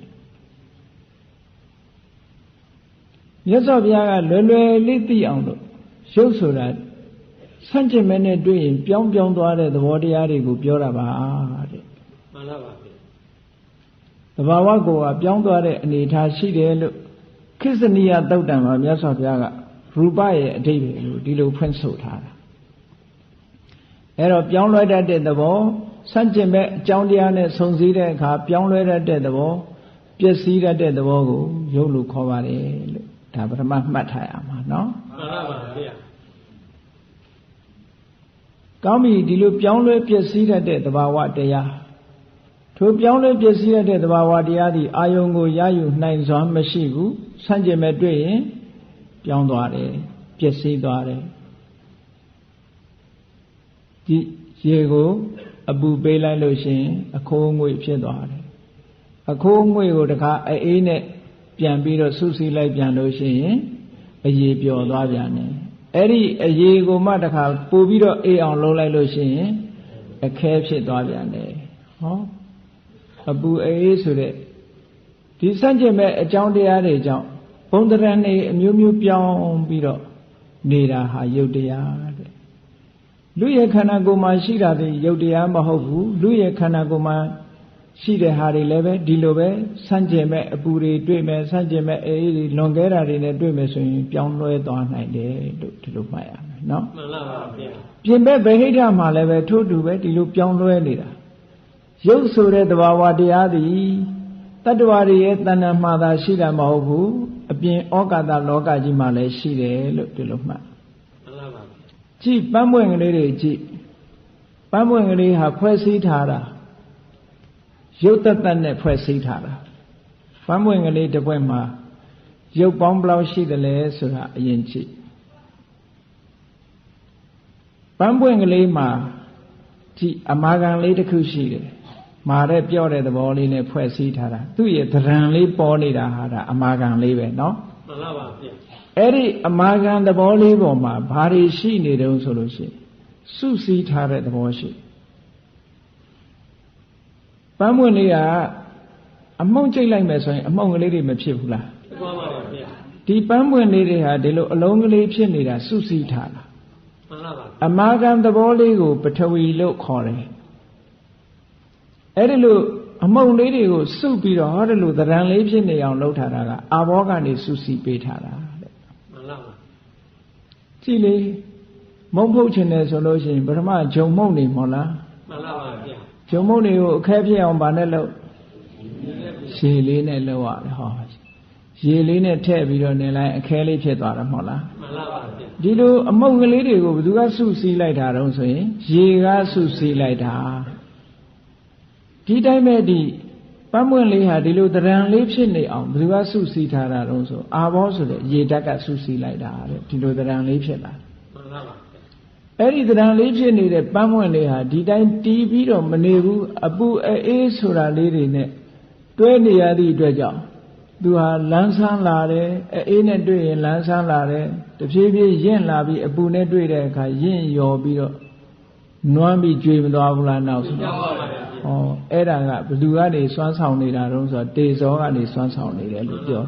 မြတ်စွာဘုရားကလွယ်လွယ်လေးသိအောင်လို့ရုပ်ဆိုတာဆန့်ကျင်မဲ့နဲ့တွေ့ရင်ပြောင်းသွားတဲ့သဘောတရားတွေကိုပြောတာပါတဲ့မှန်ပါပါသဘာဝကိုယ်ကပြောင်းသွားတဲ့အနေထားရှိတယ်လို့ခိစ္စနိယသုတ်တံမှာမြတ်စွာဘုရားကရူပရဲ့အဓိပ္ပာယ်လို့ဒီလိုဖွင့်ဆိုထားတာအဲ့တော့ပြောင်းလဲတတ်တဲ့သဘောဆန့်ကျင်မဲ့အကြောင်းတရားနဲ့ဆုံစည်းတဲ့အခါပြောင်းလဲတတ်တဲ့သဘောပျက်စီးတတ်တဲ့သဘောကိုရုပ်လို့ခေါ်ပါတယ်လို့ဒါပထမမှတ်ထားရမှာနော်မှန်ပါပါဗျာကောင်းပြီဒီလိုပြောင်းလဲပျက်စီးတတ်တဲ့သဘာဝတရားထိုပြောင်းလဲပျက်စီးတတ်တဲ့သဘာဝတရားသည်အာယုံကိုရယူနိုင်စွမ်းမရှိဘူးဆန့်ကျင်မဲ့တွေ့ရင်ပြောင်းသွားတယ်ပျက်စီးသွားတယ်ဒီရေကိုအပူပေးလိုက်လို့ရှိရင်အခိုးငွေ့ဖြစ်သွားတယ်အခိုးငွေ့ကိုတခါအေးနဲ့ပြန်ပြီးတော့ဆုစီလိုက်ပြန်လို့ရှိရင်အရေပျော်သွားပြန်တယ်အဲ့ဒီအရေကိုမှတခါပို့ပြီးတော့အေးအောင်လုပ်လိုက်လို့ရှိရင်အခဲဖြစ်သွားပြန်တယ်ဟောအပူအေးဆိုတဲ့ ဒီစัจจิမဲ့အကြောင်းတရားတွေကြောင့်ဘုံတရံနေအမျိုးမျိုးပြောင်းပြီးတော့နေတာဟာယုတ်တရားတဲ့လူရဲ့ခန္ဓာကိုယ်မှာရှိတာဒီယုတ်တရားမဟုတ်ဘူးလူရဲ့ခန္ဓာကိုယ်မှာရှိတဲ့ဟာတွေလည်းပဲဒီလိုပဲစัจจิမဲ့အပူတွေတွေ့မယ်စัจจิမဲ့အေးတွေလွန်ခဲ့တာတွေနဲ့တွေ့မယ်ဆိုရင်ပြောင်းလဲသွားနိုင်တယ်လို့ဒီလိုမှတ်ရမယ်နော်မှန်ပါပါဗျာပြင်ဘက်ဗဟိတမှာလည်းပဲထို့တူပဲဒီလိုပြောင်းလဲနေတာရုပ်ဆိုတဲ့သဘာဝတရားသည်တတ္တဝါတွေရဲ့တဏ္ဍာမှာသာရှိတာမဟုတ်ဘူးအပြင်ဩကာသလောကကြီးမှာလည်းရှိတယ်လို့ဒီလိုမှတ်မှန်ပါပါကြည့်ပန်းပွင့်ကလေးတွေကြည့်ပန်းပွင့်ကလေးဟာဖွဲ့စည်းထားတာရုပ်တတ်နဲ့ဖွဲ့စည်းထားတာပန်းပွင့်ကလေးတစ်ပွင့်မှာရုပ်ပေါင်းဘယ်လောက်ရှိတယ်လဲဆိုတာအရင်ကြည့်ပန်းပွင့်ကလေးမှာကြည့်အမာခံလေးတစ်ခုရှိတယ်မာတဲ့ပြော့တဲ့သဘောလေးနဲ့ဖွဲ့စည်းထားတာသူ့ရဲ့သဏ္ဍာန်လေးပေါ်နေတာဟာဒါအမာခံလေးပဲเนาะမှန်ပါပါဗျအဲ့ဒီအမာခံသဘောလေးပေါ်မှာဘာတွေရှိနေတုံးဆိုလို့ရှိရင်စုစည်းထားတဲ့သဘောရှိပန်းပွင့်လေးကအမှုန့်ကျိတ်လိုက်မယ်ဆိုရင်အမှုန့်ကလေးတွေမဖြစ်ဘူးလားဖြစ်ပါပါဗျဒီပန်းပွင့်လေးတွေဟာဒီလိုအလုံးကလေးဖြစ်နေတာစုစည်းထားတာမှန်ပါပါအမာခံသဘောလေးကိုပထဝီလို့ခေါ်တယ်အဲ့ဒီလိုအမုံလေးတွေကိုစုပြီးတော့ဟောဒီလိုသဏ္ဍာန်လေးဖြစ်နေအောင်လုပ်ထားတာကအာဘောကနေစုစည်းပေးထားတာတဲ့မှန်လားပါကြည့်လေမုံဖုတ်ချင်တယ်ဆိုလို့ရှိရင်ပထမဂျုံမုံနေမဟုတ်လားမှန်လားပါဗျာဂျုံမုံတွေကိုအခဲဖြစ်အောင်ဗာနဲ့လုပ်ရေလေးနဲ့လုပ်ရတယ်ဟောရေလေးနဲ့ထည့်ပြီးတော့နေလိုက်အခဲလေးဖြစ်သွားတာမဟုတ်လားမှန်လားပါဗျာဒီလိုအမုံကလေးတွေကိုဘယ်သူကစုစည်းလိုက်တာတုံးဆိုရင်ရေကစုစည်းလိုက်တာဒီတိုင်းပဲဒီပန်းပွင့်လေးဟာဒီလိုတရံလေးဖြစ်နေအောင်ဘယ်သူကစုစည်းထားတာတုံးဆိုအာဘောဆိုတဲ့ရေဓာတ်ကစုစည်းလိုက်တာတဲ့ဒီလိုတရံလေးဖြစ်လာမှန်ပါပါအဲ့ဒီတရံလေးဖြစ်နေတဲ့ပန်းပွင့်လေးဟာဒီတိုင်းတီးပြီးတော့မနေဘူးအပူအေးဆိုတာလေးတွေနဲ့တွဲနေရသည့်အတွက်ကြောင့်သူဟာလန်းဆန်းလာတယ်အေးနဲ့တွေ့ရင်လန်းဆန်းလာတယ်တဖြည်းဖြည်းရင့်လာပြီးအပူနဲ့တွေ့တဲ့အခါရင့်ရော်ပြီးတော့နွမ်းပြီးကြွေမသွားဘူးလားနောက်ဆိုတော့အဲ့ဒါကဘယ်သူကနေစွမ်းဆောင်နေတာတုံးဆိုတော့တေဇောကနေစွမ်းဆောင်နေတယ်လို့ပြော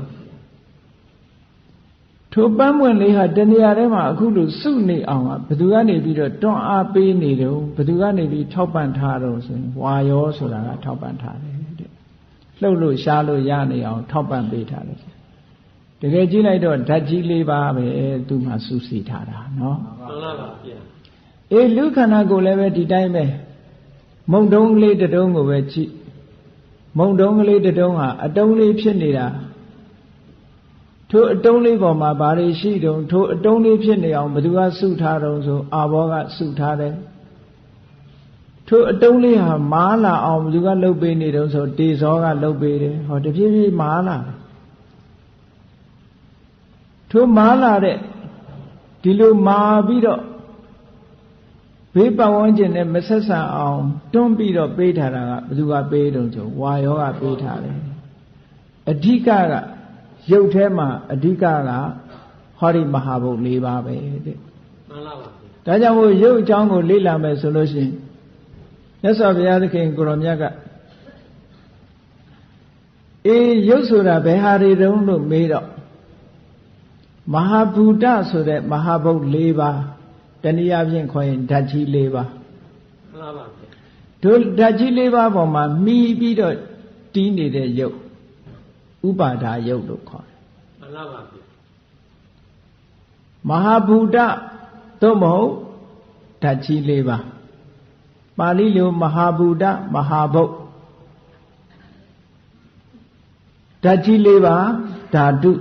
ထိုပန်းပွင့်လေးဟာတဏှာထဲမှာအခုလိုစုနေအောင်ကဘယ်သူကနေပြီးတော့တွန်းအားပေးနေတယ်ဘယ်သူကနေပြီးထောက်ပံ့ထားတော့ဆိုရင်ဝါယောဆိုတာကထောက်ပံ့ထားတယ်တဲ့လှုပ်လို့ရှားလို့ရနေအောင်ထောက်ပံ့ပေးထားတယ်တကယ်ကြည့်လိုက်တော့ဓာတ်ကြီး၄ပါးပဲသူ့မှာစုစည်းထားတာနော်မှန်ပါပါဗျာအေးလူခန္ဓာကိုယ်လည်းပဲဒီတိုင်းပဲမုံတုံးကလေးတတုံးကိုပဲကြည့်မုံတုံးကလေးတတုံးဟာအတုံးလေးဖြစ်နေတာထိုအတုံးလေးပေါ်မှာဘာတွေရှိတုံးထိုအတုံးလေးဖြစ်နေအောင်ဘယ်သူကစုထားတုံးဆိုအာဘောကစုထားတယ်ထိုအတုံးလေးဟာမားလာအောင်ဘယ်သူကလှုပ်ပေးနေတုံးဆိုတေဇောကလှုပ်ပေးတယ်ဟောတဖြည်းဖြည်းမားလာထိုမားလာတဲ့ဒီလိုမာပြီးတော့ဘေးပတ်ဝန်းကျင်နဲ့မဆက်ဆံအောင်တွန်းပြီးတော့ပေးထားတာကဘယ်သူကပေးတုံးဆိုဝါယောကပေးထားတယ်အဓိကကရုပ်ထဲမှာအဓိကကဟောဒီမဟာဘုတ်၄ပါးပဲတဲ့မှန်လားပါဒါကြောင့်မို့ရုပ်အကြောင်းကိုလေ့လာမယ်ဆိုလို့ရှိရင်မြတ်စွာဘုရားသခင်ကိုရောမြတ်ကရုပ်ဆိုတာဘယ်ဟာတွေတုံးလို့မေးတော့မဟာဘူတဆိုတဲ့မဟာဘုတ်၄ပါးတနည်းအားဖြင့်ခေါ်ရင်ဓာတ်ကြီး၄ပါးမှန်ပါပါတို့ဓာတ်ကြီး၄ပါးပေါ်မှာမှီပြီးတော့တီးနေတဲ့ရုပ်ဥပါဒါယုတ်လို့ခေါ်တယ်မှန်ပါပါမဟာဘူတသို့မဟုတ်ဓာတ်ကြီး၄ပါးပါဠိလိုမဟာဘူတမဟာဘုတ်ဓာတ်ကြီး၄ပါးဓာတု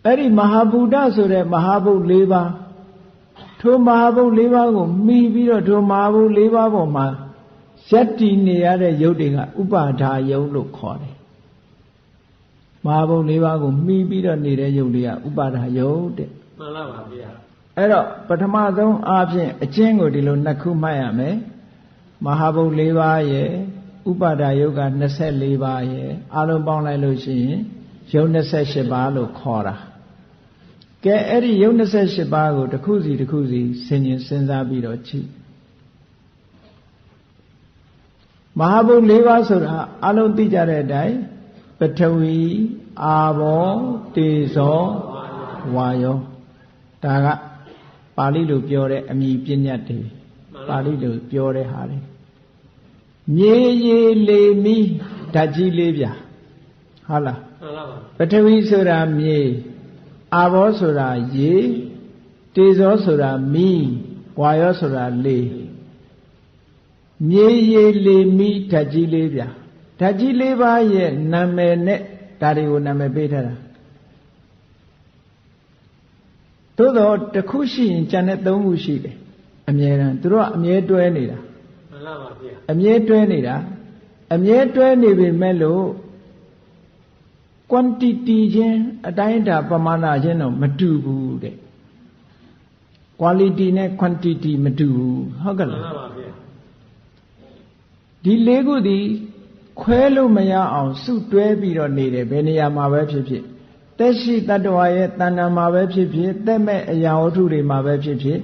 အဲ့ဒီမဟာဘူတဆိုတဲ့မဟာဘုတ်၄ပါးထိုမဟာဘုတ်၄ပါးကိုမှီပြီးတော့ထိုမဟာဘုတ်၄ပါးပေါ်မှာရက်တည်နေရတဲ့ယုတ်တွေကဥပါဒါယုတ်လို့ခေါ်တယ်မဟာဘုတ်၄ပါးကိုမှီပြီးတော့နေတဲ့ယုတ်တွေကဥပါဒါယုတ်တဲ့မှန်ပါပါဗျာအဲ့တော့ပထမဆုံးအားဖြင့်အကျဉ်းကိုဒီလိုနှစ်ခုမှတ်ရမယ်မဟာဘုတ်၄ပါးရဲ့ဥပါဒါယုတ်က24ပါးရဲ့အလုံးပေါင်းလိုက်လို့ရှိရင်ယုတ်28ပါးလို့ခေါ်တာကဲအဲ့ဒီယုတ်28ပါးကိုတစ်ခုစီတစ်ခုစီစဉ်းစားပြီးတော့ကြည့် မဟာဘုတ်၄ပါးဆိုတာအလုံးသိကြတဲ့အတိုင်းပထဝီအာဘောတေဇောဝါယောဒါကပါဠိလိုပြောတဲ့အမည်ပညာတွေပါဠိလိုပြောတဲ့ဟာတွေမြေရေလေမီးဓာတ်ကြီးလေးပြဟုတ်လားမှန်ပါပါပထဝီဆိုတာမြေအာဘောဆိုတာရေတေဇောဆိုတာမီးဝါယောဆိုတာလေမြေရေလေမီးဓာတ်ကြီးလေးပြဓာတ်ကြီးလေးပါးရဲ့နာမည်နဲ့ဒါတွေကိုနာမည်ပေးထားတာသို့တော့တစ်ခုရှိရင်ကျန်တဲ့သုံးခုရှိတယ်အမြဲတမ်းသူတို့ကအမြဲတွဲနေတာမှန်ပါပါဗျာအမြဲတွဲနေတာအမြဲတွဲနေပေမဲ့လို့ quantity ချင်းအတိုင်းအတာပမာဏချင်းတော့မတူဘူးတဲ့ quality နဲ့ quantity မတူဘူးဟုတ်ကဲ့လားမှန်ပါဗျာဒီလေးခုဒီခွဲလို့မရအောင်စုတွဲပြီးတော့နေတယ်ဘယ်နေရာမှာပဲဖြစ်ဖြစ်သက်ရှိတ attva ရဲ့တဏ္ဍာမှာပဲဖြစ်ဖြစ်သက်မဲ့အရာဝတ္ထုတွေမှာပဲဖြစ်ဖြစ်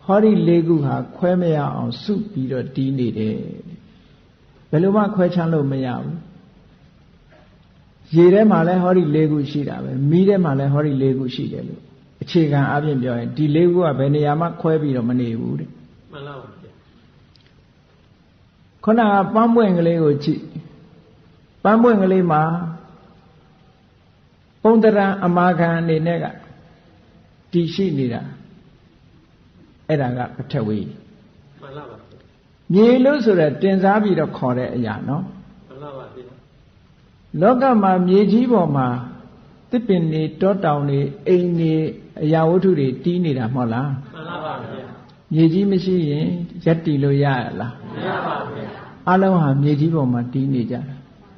ဟောဒီလေးခုဟာခွဲမရအောင်စုပြီးတော့တည်နေတယ်ဘယ်လိုမှခွဲခြမ်းလို့မရဘူးရေထဲမှာလည်းဟောဒီလေးခုရှိတာပဲမီးထဲမှာလည်းဟောဒီလေးခုရှိတယ်လို့အခြေခံအပြင်ပြောရင်ဒီလေးခုကဘယ်နေရာမှခွဲပြီးတော့မနေဘူးတဲ့မှန်ပါပါဗျာခုနကပန်းပွင့်ကလေးကိုကြည့်ပန်းပွင့်ကလေးမှာပုံတရံအမာခံအနေနဲ့ကတည်ရှိနေတာအဲ့ဒါကပထဝီမှန်ပါပါမြေလို့ဆိုတော့တင်စားပြီးတော့ခေါ်တဲ့အရာနော်မှန်ပါပါဗျာလောကမှာမြေကြီးပေါ်မှာတစ်ပင်တွေတောတောင်တွေအိမ်တွေအရာဝတ္ထုတွေတီးနေတာမဟုတ်လားမှန်ပါပါဗျာမြေကြီးမရှိရင်ရက်တည်လို့ရရလားမရပါဘူးဗျာအလုံးဟာမြေကြီးပေါ်မှာတီးနေကြတာ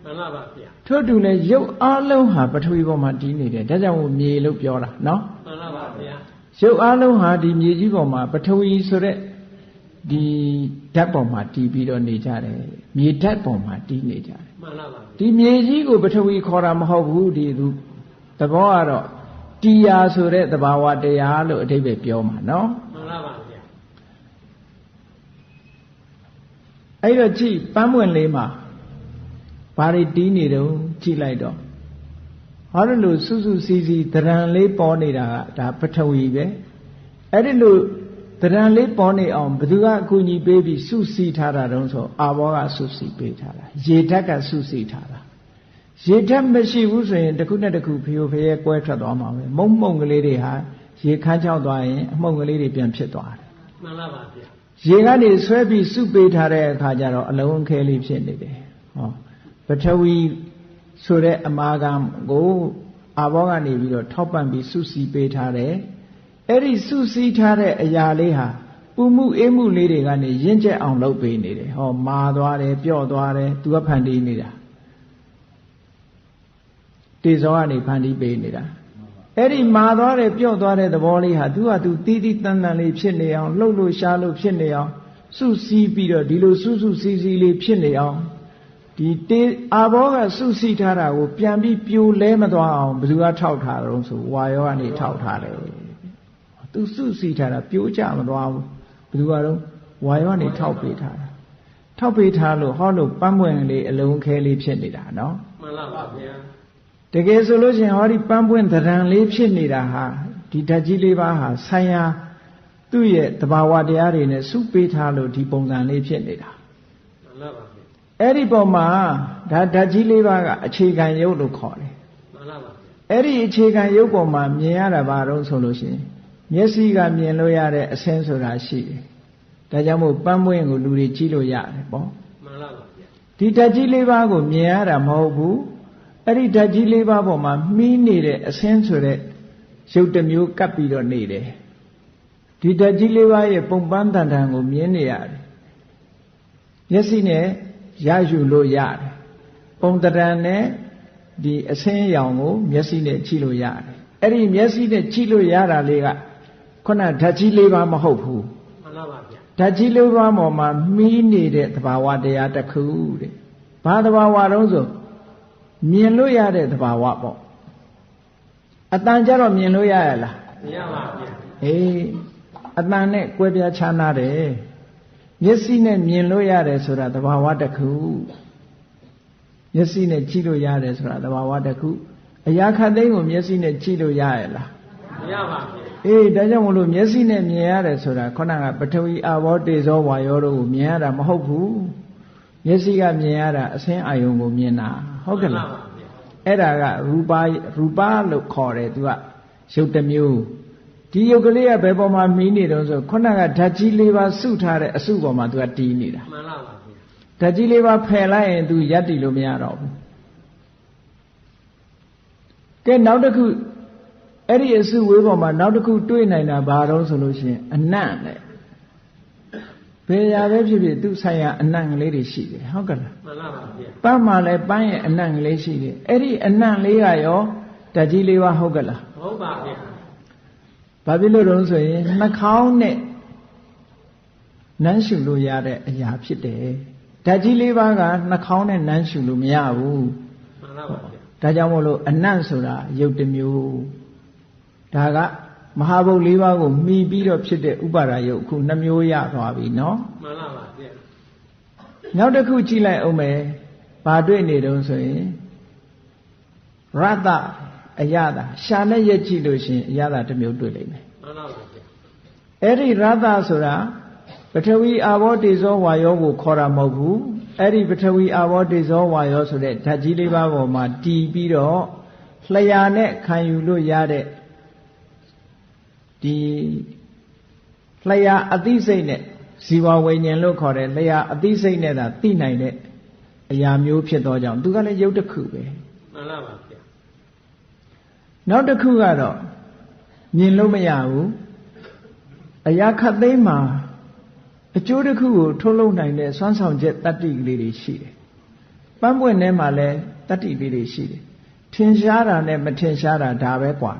မှန်ပါပါဗျာထို့တူလည်းရုပ်အလုံးဟာပထဝီပေါ်မှာတီးနေတယ်ဒါကြောင့်မြေလို့ပြောတာနော်မှန်ပါပါဗျာရုပ်အလုံးဟာဒီမြေကြီးပေါ်မှာပထဝီဆိုတဲ့ဒီဓာတ်ပေါ်မှာတည်ပြီးတော့နေကြတယ်မြေဓာတ်ပေါ်မှာတည်နေကြတယ်မှန်ပါပါဒီမြေကြီးကိုပထဝီခေါ်တာမဟုတ်ဘူးဒီသူသဘောကတော့တရားဆိုတဲ့သဘာဝတရားလို့အဓိပ္ပာယ်ပြောမှာနော်မှန်ပါပါဗျာအဲ့တော့ကြည့်ပန်းပွင့်လေးမှာဘာတွေတီးနေတုံးကြည့်လိုက်တော့ဟောတယ်လို့စုစုစည်းစည်းသဏ္ဍာန်လေးပေါ်နေတာကဒါပထဝီပဲအဲ့ဒီလိုသဏ္ဍာန်လေးပေါ်နေအောင်ဘယ်သူကအကူအညီပေးပြီးစုစည်းထားတာတုံးဆိုအာဘောကစုစည်းပေးထားတာရေဓာတ်ကစုစည်းထားတာရေဓာတ်မရှိဘူးဆိုရင်တစ်ခုနဲ့တစ်ခုဖျို့ဖျဲကွဲထွက်သွားမှာပဲမုံမှုံကလေးတွေဟာရေခမ်းချောက်သွားရင်အမှုံကလေးတွေပြန်ဖြစ်သွားတယ်မှန်ပါပါဗျာရေကနေဆွဲပြီးစုပေးထားတဲ့အခါကျတော့အလုံးခဲလေးဖြစ်နေတယ်ဟောပထဝီဆိုတဲ့အမာခံကိုအာဘောကနေပြီးတော့ထောက်ပံ့ပြီးစုစည်းပေးထားတယ်အဲ့ဒီစုစည်းထားတဲ့အရာလေးဟာပူမှုအေးမှုလေးတွေကနေရင့်ကျက်အောင်လုပ်ပေးနေတယ်ဟောမာသွားတယ်ပျော့သွားတယ်သူကဖန်တီးနေတာတေဇောကနေဖန်တီးပေးနေတာအဲ့ဒီမာသွားတယ်ပျော့သွားတဲ့သဘောလေးဟာသူကသူတီးတီးတန်တန်လေးဖြစ်နေအောင်လှုပ်လို့ရှားလို့ဖြစ်နေအောင်စုစည်းပြီးတော့ဒီလိုစုစုစည်းစည်းလေးဖြစ်နေအောင်ဒီတေအာဘောကစုစည်းထားတာကိုပြန်ပြီးပြိုလဲမသွားအောင်ဘယ်သူကထောက်ထားတော့ဆိုဝါယောကနေထောက်ထားတယ်သူစုစည်းထားတာပြိုးကျမသွားဘူးဘယ်သူကတော့ဝါယောကနေထောက်ပေးထားတာထောက်ပေးထားလို့ဟောလို့ပန်းပွင့်လေးအလုံးခဲလေးဖြစ်နေတာနော်မှန်ပါဗျာတကယ်ဆိုလို့ရှိရင်ဟောဒီပန်းပွင့်သဏ္ဍာန်လေးဖြစ်နေတာဟာဒီဓာတ်ကြီးလေးပါးဟာဆိုင်ရာသူ့ရဲ့သဘာဝတရားတွေနဲ့စုပေးထားလို့ဒီပုံစံလေးဖြစ်နေတာမှန်ပါဗျာအဲ့ဒီပုံမှာဒါဓာတ်ကြီးလေးပါးကအခြေခံရုပ်လို့ခေါ်တယ်မှန်ပါဗျာအဲ့ဒီအခြေခံရုပ်ပုံမှာမြင်ရတာဘာတော့ဆိုလို့ရှိရင်မျက်စိကမြင်လို့ရတဲ့အဆင်းဆိုတာရှိတယ်ဒါကြောင့်မို့ပန်းပွင့်ကိုလူတွေကြည့်လို့ရတယ်ပေါ့မှန်ပါဗျာဒီဓာတ်ကြီးလေးပါးကိုမြင်ရတာမဟုတ်ဘူးအဲ့ဒီဓာတ်ကြီးလေးပါးပေါ်မှာမှီးနေတဲ့အဆင်းဆိုတဲ့ရုပ်တစ်မျိုးကပ်ပြီးတော့နေတယ်ဒီဓာတ်ကြီးလေးပါးရဲ့ပုံပန်းတန်တန်ကိုမြင်နေရတယ်မျက်စိနဲ့ရယူလို့ရတယ်ပုံတရံနဲ့ဒီအဆင်းရောင်ကိုမျက်စိနဲ့ကြည့်လို့ရတယ်အဲ့ဒီမျက်စိနဲ့ကြည့်လို့ရတာလေးကခုနဓာတ်ကြီးလေးပါးမဟုတ်ဘူးမှန်ပါပါဗျာဓာတ်ကြီးလေးပါးပေါ်မှာမှီးနေတဲ့သဘာဝတရားတစ်ခုတဲ့ဘာသဘာဝတုံးဆိုမြင်လို့ရတဲ့သဘာဝပေါ့အတန်ကြတော့မြင်လို့ရရလားမရပါဗျာအေးအတန်နဲ့ကွဲပြားခြားနာတယ် မျက်စိနဲ့မြင်လို့ရတယ်ဆိုတာသဘာဝတစ်ခုမျက်စိနဲ့ကြည့်လို့ရတယ်ဆိုတာသဘာဝတစ်ခုအရာခတ်သိမ်းကိုမျက်စိနဲ့ကြည့်လို့ရရဲ့လားမရပါဘူးအေးဒါကြောင့်မလို့မျက်စိနဲ့မြင်ရတယ်ဆိုတာခုနကပထဝီအာဘောတေဇောဝါယောတို့ကိုမြင်ရတာမဟုတ်ဘူးမျက်စိကမြင်ရတာအဆင်းအာယုံကိုမြင်တာဟုတ်ကဲ့လားအဲ့ဒါကရူပလို့ခေါ်တယ်သူကရုပ်တစ်မျိုးဒီရုပ်ကလေးကဘယ်ပေါ်မှာမီးနေတော့ဆိုခုနကဓာတ်ကြီး၄ပါးစုထားတဲ့အစုပေါ်မှာသူကတည်နေတာမှန်ပါပါဗျာဓာတ်ကြီး၄ပါးဖယ်လိုက်ရင်သူရပ်တည်လို့မရတော့ဘူးကဲနောက်တစ်ခုအဲ့ဒီအစုဝေးပေါ်မှာနောက်တစ်ခုတွေ့နိုင်တာဘာတော့ဆိုလို့ရှိရင်အနံ့နဲ့ဘယ်ရာပဲဖြစ်ဖြစ်သူဆိုင်ရာအနံ့ကလေးတွေရှိတယ်ဟုတ်ကဲ့လားမှန်ပါပါဗျာပန်းမှာလည်းပန်းရဲ့အနံ့ကလေးရှိတယ်အဲ့ဒီအနံ့လေးကရောဓာတ်ကြီး၄ပါးဟုတ်ကဲ့လားဟုတ်ပါဗျာဘာဖြစ်လို့တော့ဆိုရင်နှာခေါင်းနဲ့နမ်းရှုလို့ရတဲ့အရာဖြစ်တယ်ဓာတ်ကြီး၄ပါးကနှာခေါင်းနဲ့နမ်းရှုလို့မရဘူးမှန်ပါပါဒါကြောင့်မို့လို့အနံ့ဆိုတာရုပ်တစ်မျိုးဒါကမဟာဘုတ်၄ပါးကိုမှီပြီးတော့ဖြစ်တဲ့ဥပါဒယုတ်အခု2မျိုးရသွားပြီနော်မှန်ပါပါဗျာနောက်တစ်ခုကြည့်လိုက်အောင်မယ်ဘာတွေ့နေတုံးဆိုရင်ရတအရသာရှာနဲ့ရက်ကြည့်လို့ရှိရင်အရသာတစ်မျိုးတွေ့လိမ့်မယ်မှန်ပါပါဗျာအဲ့ဒီရတဆိုတာပထဝီအာဘောတေဇောဝါယောကိုခေါ်တာမဟုတ်ဘူးအဲ့ဒီပထဝီအာဘောတေဇောဝါယောဆိုတဲ့ဓာတ်ကြီး၄ပါးပေါ်မှာတည်ပြီးတော့လျှာနဲ့ခံယူလို့ရတဲ့ဒီလျှာအသိစိတ်နဲ့ဇီဝဝိညာဉ်လို့ခေါ်တဲ့လျှာအသိစိတ်နဲ့သာသိနိုင်တဲ့အရာမျိုးဖြစ်သောကြောင့်သူကလည်းရုပ်တစ်ခုပဲမှန်ပါပါဗျာနောက်တစ်ခုကတော့မြင်လို့မရဘူးအရာခတ်သိမ်းမှာအကျိုးတစ်ခုကိုထုတ်လုပ်နိုင်တဲ့စွမ်းဆောင်ချက်တတ္တိကလေးတွေရှိတယ်ပန်းပွင့်ထဲမှာလည်းတတ္တိလေးတွေရှိတယ်ထင်ရှားတာနဲ့မထင်ရှားတာဒါပဲกว่า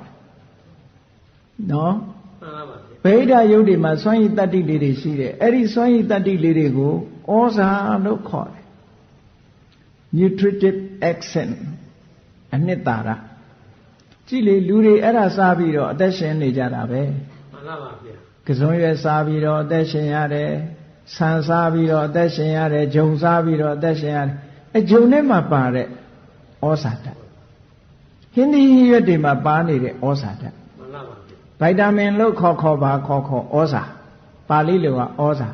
နော်မှန်ပါပါဗိဓာယုတ်တွေမှာစွမ်းရည်တတ္တိလေးတွေရှိတယ်အဲ့ဒီစွမ်းရည်တတ္တိလေးတွေကိုဩဇာလို့ခေါ်တယ် nutritive accent အနှစ်သာရကြည့်လေလူတွေအဲ့ဒါစားပြီးတော့အသက်ရှင်နေကြတာပဲမှန်ပါပါဗျာကစွန်းရွက်စားပြီးတော့အသက်ရှင်ရတယ်ဆန်စားပြီးတော့အသက်ရှင်ရတယ်ဂျုံစားပြီးတော့အသက်ရှင်ရတယ်အဂျုံထဲမှာပါတဲ့ဩဇာဓာတ်ဟင်းသီးရွက်တွေမှာပါနေတဲ့ဩဇာဓာတ်မှန်ပါပါဗိုက်တာမင်လို့ခေါ်ပါခေါ်ဩဇာပါဠိလိုကဩဇာ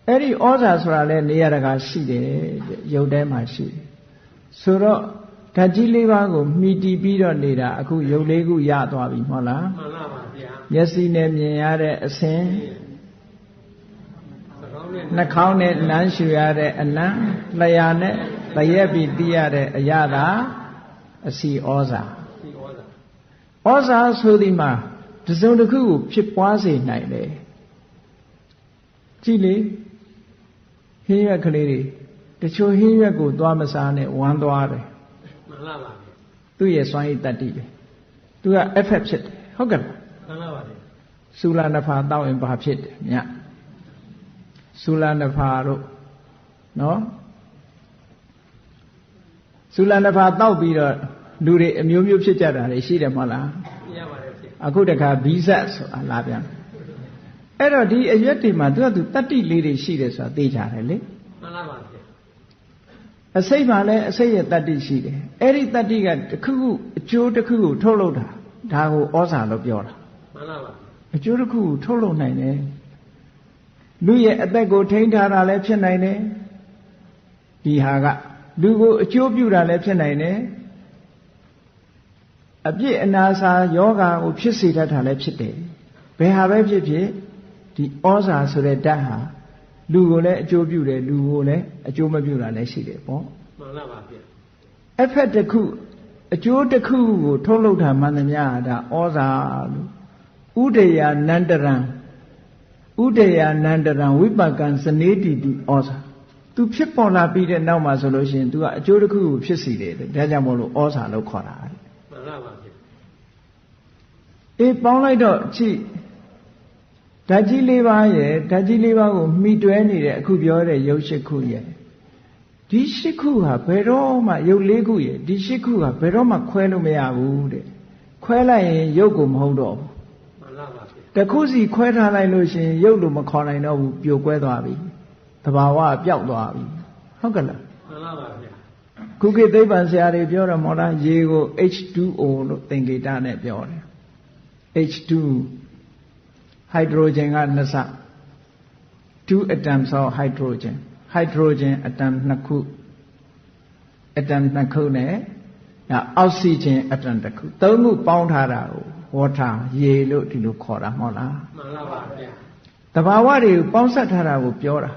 အဲ့ဒီဩဇာဆိုတာလဲနေရာတကာရှိတယ်ရုပ်ထဲမှာရှိတယ်ဆိုတော့ဓာတ်ကြီး၄ပါးကိုမှီတည်ပြီးတော့နေတာအခုရုပ်၄ခုရသွားပြီမဟုတ်လားမှန်ပါပါဗျာမျက်စိနဲ့မြင်ရတဲ့အဆင်းနှာခေါင်းနဲ့နမ်းရှူရတဲ့အနံ့လျှာနဲ့တရက်ပြီးသိရတဲ့အရာသာအစီဩဇာဩဇာဆိုဒီမှာတစုံတစ်ခုကိုဖြစ်ပွားစေနိုင်တယ်ကြည့်လေဟင်းရွက်ကလေးတွေတချို့ဟင်းရွက်ကိုသွားမစားနဲ့ဝမ်းသွားတယ်မှန်ပါပါသူ့ရဲ့စွမ်းရည်တတ္တိပဲသူက effect ဖြစ်တယ်ဟုတ်ကဲ့လားမှန်ပါပါဆူလာနဖာတောက်ရင်ဘာဖြစ်တယ်ညဆူလာနဖာတို့နော်ဆူလာနဖာတောက်ပြီးတော့လူတွေအမျိုးမျိုးဖြစ်ကြတာတွေရှိတယ်မဟုတ်လားရပါတယ်ဖြစ်အခုတခါဘီဇတ်ဆိုတာလာပြန်အဲ့တော့ဒီအရွက်တွေမှာသူကသူတတ္တိလေးတွေရှိတယ်ဆိုတာသိကြတယ်လေမှန်ပါပါအစိတ်မှာလည်းအစိတ်ရဲ့တတ္တိရှိတယ်အဲ့ဒီတတ္တိကတစ်ခုခုအကျိုးတစ်ခုကိုထုတ်လုပ်တာဒါကိုဩဇာလို့ပြောတာမှန်ပါပါအကျိုးတစ်ခုကိုထုတ်လုပ်နိုင်တယ်လူရဲ့အသက်ကိုထိန်းထားတာလည်းဖြစ်နိုင်တယ်ဒီဟာကလူကိုအကျိုးပြုတာလည်းဖြစ်နိုင်တယ်အပြစ်အနာစာယောဂါကိုဖြစ်စေတတ်တာလည်းဖြစ်တယ်ဘယ်ဟာပဲဖြစ်ဖြစ်ဒီဩဇာဆိုတဲ့ဓာတ်ဟာလူကိုလည်းအကျိုးပြုတယ်လူကိုလည်းအကျိုးမပြုတာလည်းရှိတယ်ပေါ့မှန်ပါပါဗျ။ effect တစ်ခုအကျိုးတစ်ခုကိုထုတ်လုပ်တာမှန်သမျှဒါဩဇာလို့ဥဒယနန္တရံဝိပကံစနေတိတိဩဇာသူဖြစ်ပေါ်လာပြီးတဲ့နောက်မှာဆိုလို့ရှိရင် तू ကအကျိုးတစ်ခုကိုဖြစ်စီတယ်ဒါကြောင့်မို့လို့ဩဇာလို့ခေါ်တာမှန်ပါပါဗျ။အေးပေါင်းလိုက်တော့ကြည့်ဓာတ်ကြီး၄ပါးရဲ့ဓာတ်ကြီး၄ပါးကိုမှီတွဲနေတဲ့အခုပြောတဲ့ရုပ်၈ခုရဲ့ဒီ၈ခုဟာဘယ်တော့မှရုပ်၄ခုရဲ့ဒီ၈ခုဟာဘယ်တော့မှခွဲလို့မရဘူးတဲ့ခွဲလိုက်ရင်ရုပ်ကိုမဟုတ်တော့ဘူးမှန်ပါပါဗျာ တခုစီခွဲထားလိုက်လို့ရှင်ရုပ်လို့မခေါ်နိုင်တော့ဘူးပြိုကွဲသွားပြီတဘာဝပျောက်သွားပြီဟုတ်ကလားမှန်ပါပါဗျာခုခေတ်သိပ္ပံဆရာတွေပြောတယ်မော်လားရေကို H2O လို့သင်္ကေတနဲ့ပြောတယ် H2 hydrogen ကနှစ်စ 2 atoms of hydrogen hydrogen atom နှစ်ခု atom နှစ်ခုနဲ့oxygen atom တစ်ခုသုံးခုပေါင်းထားတာကို water ရေလို့ဒီလိုခေါ်တာမဟုတ်လားမှန်ပါပါဗျာတဘာဝတွေကိုပေါင်းစပ်ထားတာကိုပြောတာ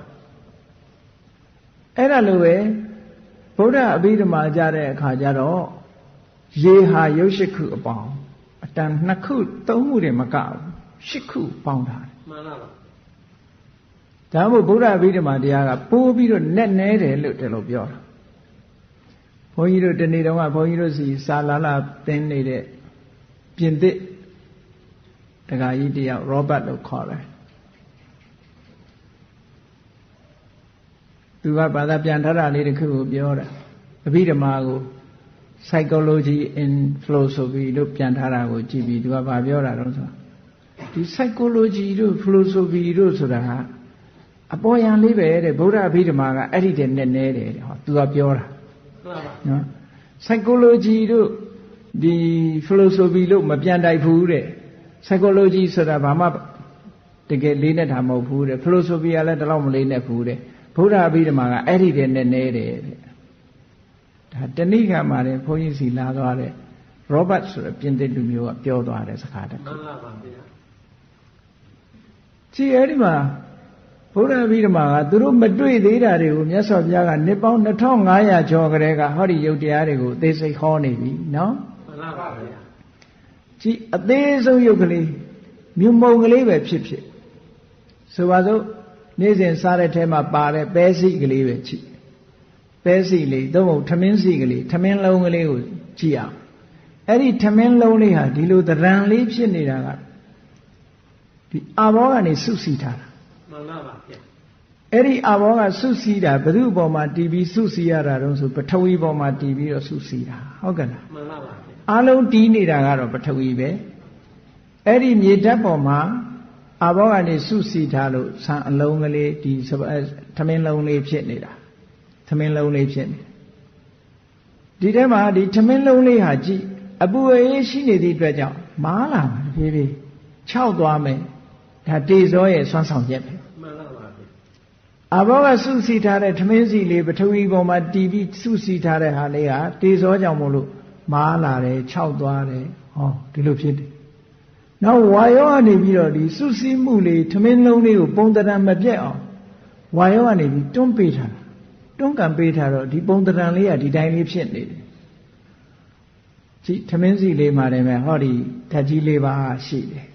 အဲ့ဒါလိုပဲဗုဒ္ဓအဘိဓမ္မာကြတဲ့အခါကျတော့ရေဟာရုပ်ရှိခုအပေါင်းအတန်နှစ်ခုသုံးခုတွေမကဘူးရှစ်ခုပေါင်းထားတယ်မှန်ပါပါဒါမို့ဗုဒ္ဓအဘိဓမ္မာတရားကပိုးပြီးတော့နက်နဲတယ်လို့တလို့ပြောတာဘုန်းကြီးတို့တနေ့တုန်းကဘုန်းကြီးတို့စီစာလာသင်နေတဲ့ပြင်သစ်တက္ကကြီးတယောက်ရောဘတ်လို့ခေါ်တယ်သူကဘာသာပြန်ထားတာလေးတစ်ခုကိုပြောတာအဘိဓမ္မာကို psychology in philosophy လို့ပြန်ထားတာကိုကြည့်ပြီးသူကဘာပြောတာတော့ဆိုဒီ psychology တို့ philosophy တို့ဆိုတာဟာအပေါ်ယံလေးပဲတဲ့ဗုဒ္ဓအဘိဓမ္မာကအဲ့ဒီတည်းနဲ့နဲတယ်ဟောသူကပြောတာနော် psychology တို့ဒီ philosophy လို့မပြန်တိုက်ဘူးတဲ့ psychology ဆိုတာဘာမှတကယ်လေးနဲ့တာမဟုတ်ဘူးတဲ့ philosophy ကလည်းတလောက်မလေးနဲ့ဘူးတဲ့ဗုဒ္ဓအဘိဓမ္မာကအဲ့ဒီတည်းနဲ့နဲတယ်တဲ့ဒါတဏိကမှာလည်းဘုန်းကြီးစီလာသွားတဲ့ Robert ဆိုတဲ့ပြင်သစ်လူမျိုးကပြောသွားတဲ့စကားတည်းမှန်ပါပါဗျာကြည့်အဲ့ဒီမှာဗုဒ္ဓအဘိဓမ္မာကသူတို့မတွေ့သေးတာတွေကိုမြတ်စွာဘုရားကနှစ်ပေါင်း2500ကျော်ကလေးကဟောဒီယုတ်တရားတွေကိုအသေးစိတ်ဟောနေပြီနော်မှန်ပါပါဗျာကြည့်အသေးဆုံးယုတ်ကလေးမြုံမုံကလေးပဲဖြစ်ဖြစ်ဆိုပါစို့နေ့စဉ်စားတဲ့ထဲမှာပါတဲ့ပဲစီကလေးပဲကြည့်ပဲစီလေးသို့မဟုတ်ထမင်းစီကလေးထမင်းလုံးကလေးကိုကြည့်အောင်အဲ့ဒီထမင်းလုံးလေးဟာဒီလိုတရံလေးဖြစ်နေတာကဒီအာဘောကနေစုစည်းထားတာမှန်ပါပါဗျာအဲ့ဒီအာဘောကစုစည်းတာဘု து ပေါ်မှာတည်ပြီးစုစည်းရတာတော့ဆိုပထဝီပေါ်မှာတည်ပြီးတော့စုစည်းတာဟုတ်ကဲ့လားမှန်ပါပါဗျာအားလုံးတည်နေတာကတော့ပထဝီပဲအဲ့ဒီမြေဓာတ်ပေါ်မှာအာဘောကနေစုစည်းထားလို့ဆံအလုံးကလေးဒီထမင်းလုံးလေးဖြစ်နေတာထမင်းလုံးလေးဖြစ်နေဒီထဲမှာဒီထမင်းလုံးလေးဟာကြည့်အပူအေးရှိနေသည့်အတွက်ကြောင့်မားလာမှာဖြည်းဖြည်းခြောက်သွားမယ်ဒါတေဇောရဲ့ဆွမ်းဆောင်ချက်ပဲမှန်ပါပါအာဘောကစုစည်းထားတဲ့ထမင်းစီလေးပထဝီပေါ်မှာတည်ပြီးစုစည်းထားတဲ့ဟာလေးဟာတေဇောကြောင့်မို့လို့မားလာတယ်ခြောက်သွားတယ်ဟောဒီလိုဖြစ်တယ်နောက်ဝါယောကနေပြီးတော့ဒီစုစည်းမှုလေးထမင်းလုံးလေးကိုပုံတရံမပြတ်အောင်ဝါယောကနေပြီးတွန်းပေးထားတာတွန်းကန်ပေးထားတော့ဒီပုံတရံလေးကဒီတိုင်းလေးဖြစ်နေတယ်ကြည့်ထမင်းစီလေးမှာတည်းမဲ့ဟောဒီဓာတ်ကြီးလေးပါရှိတယ်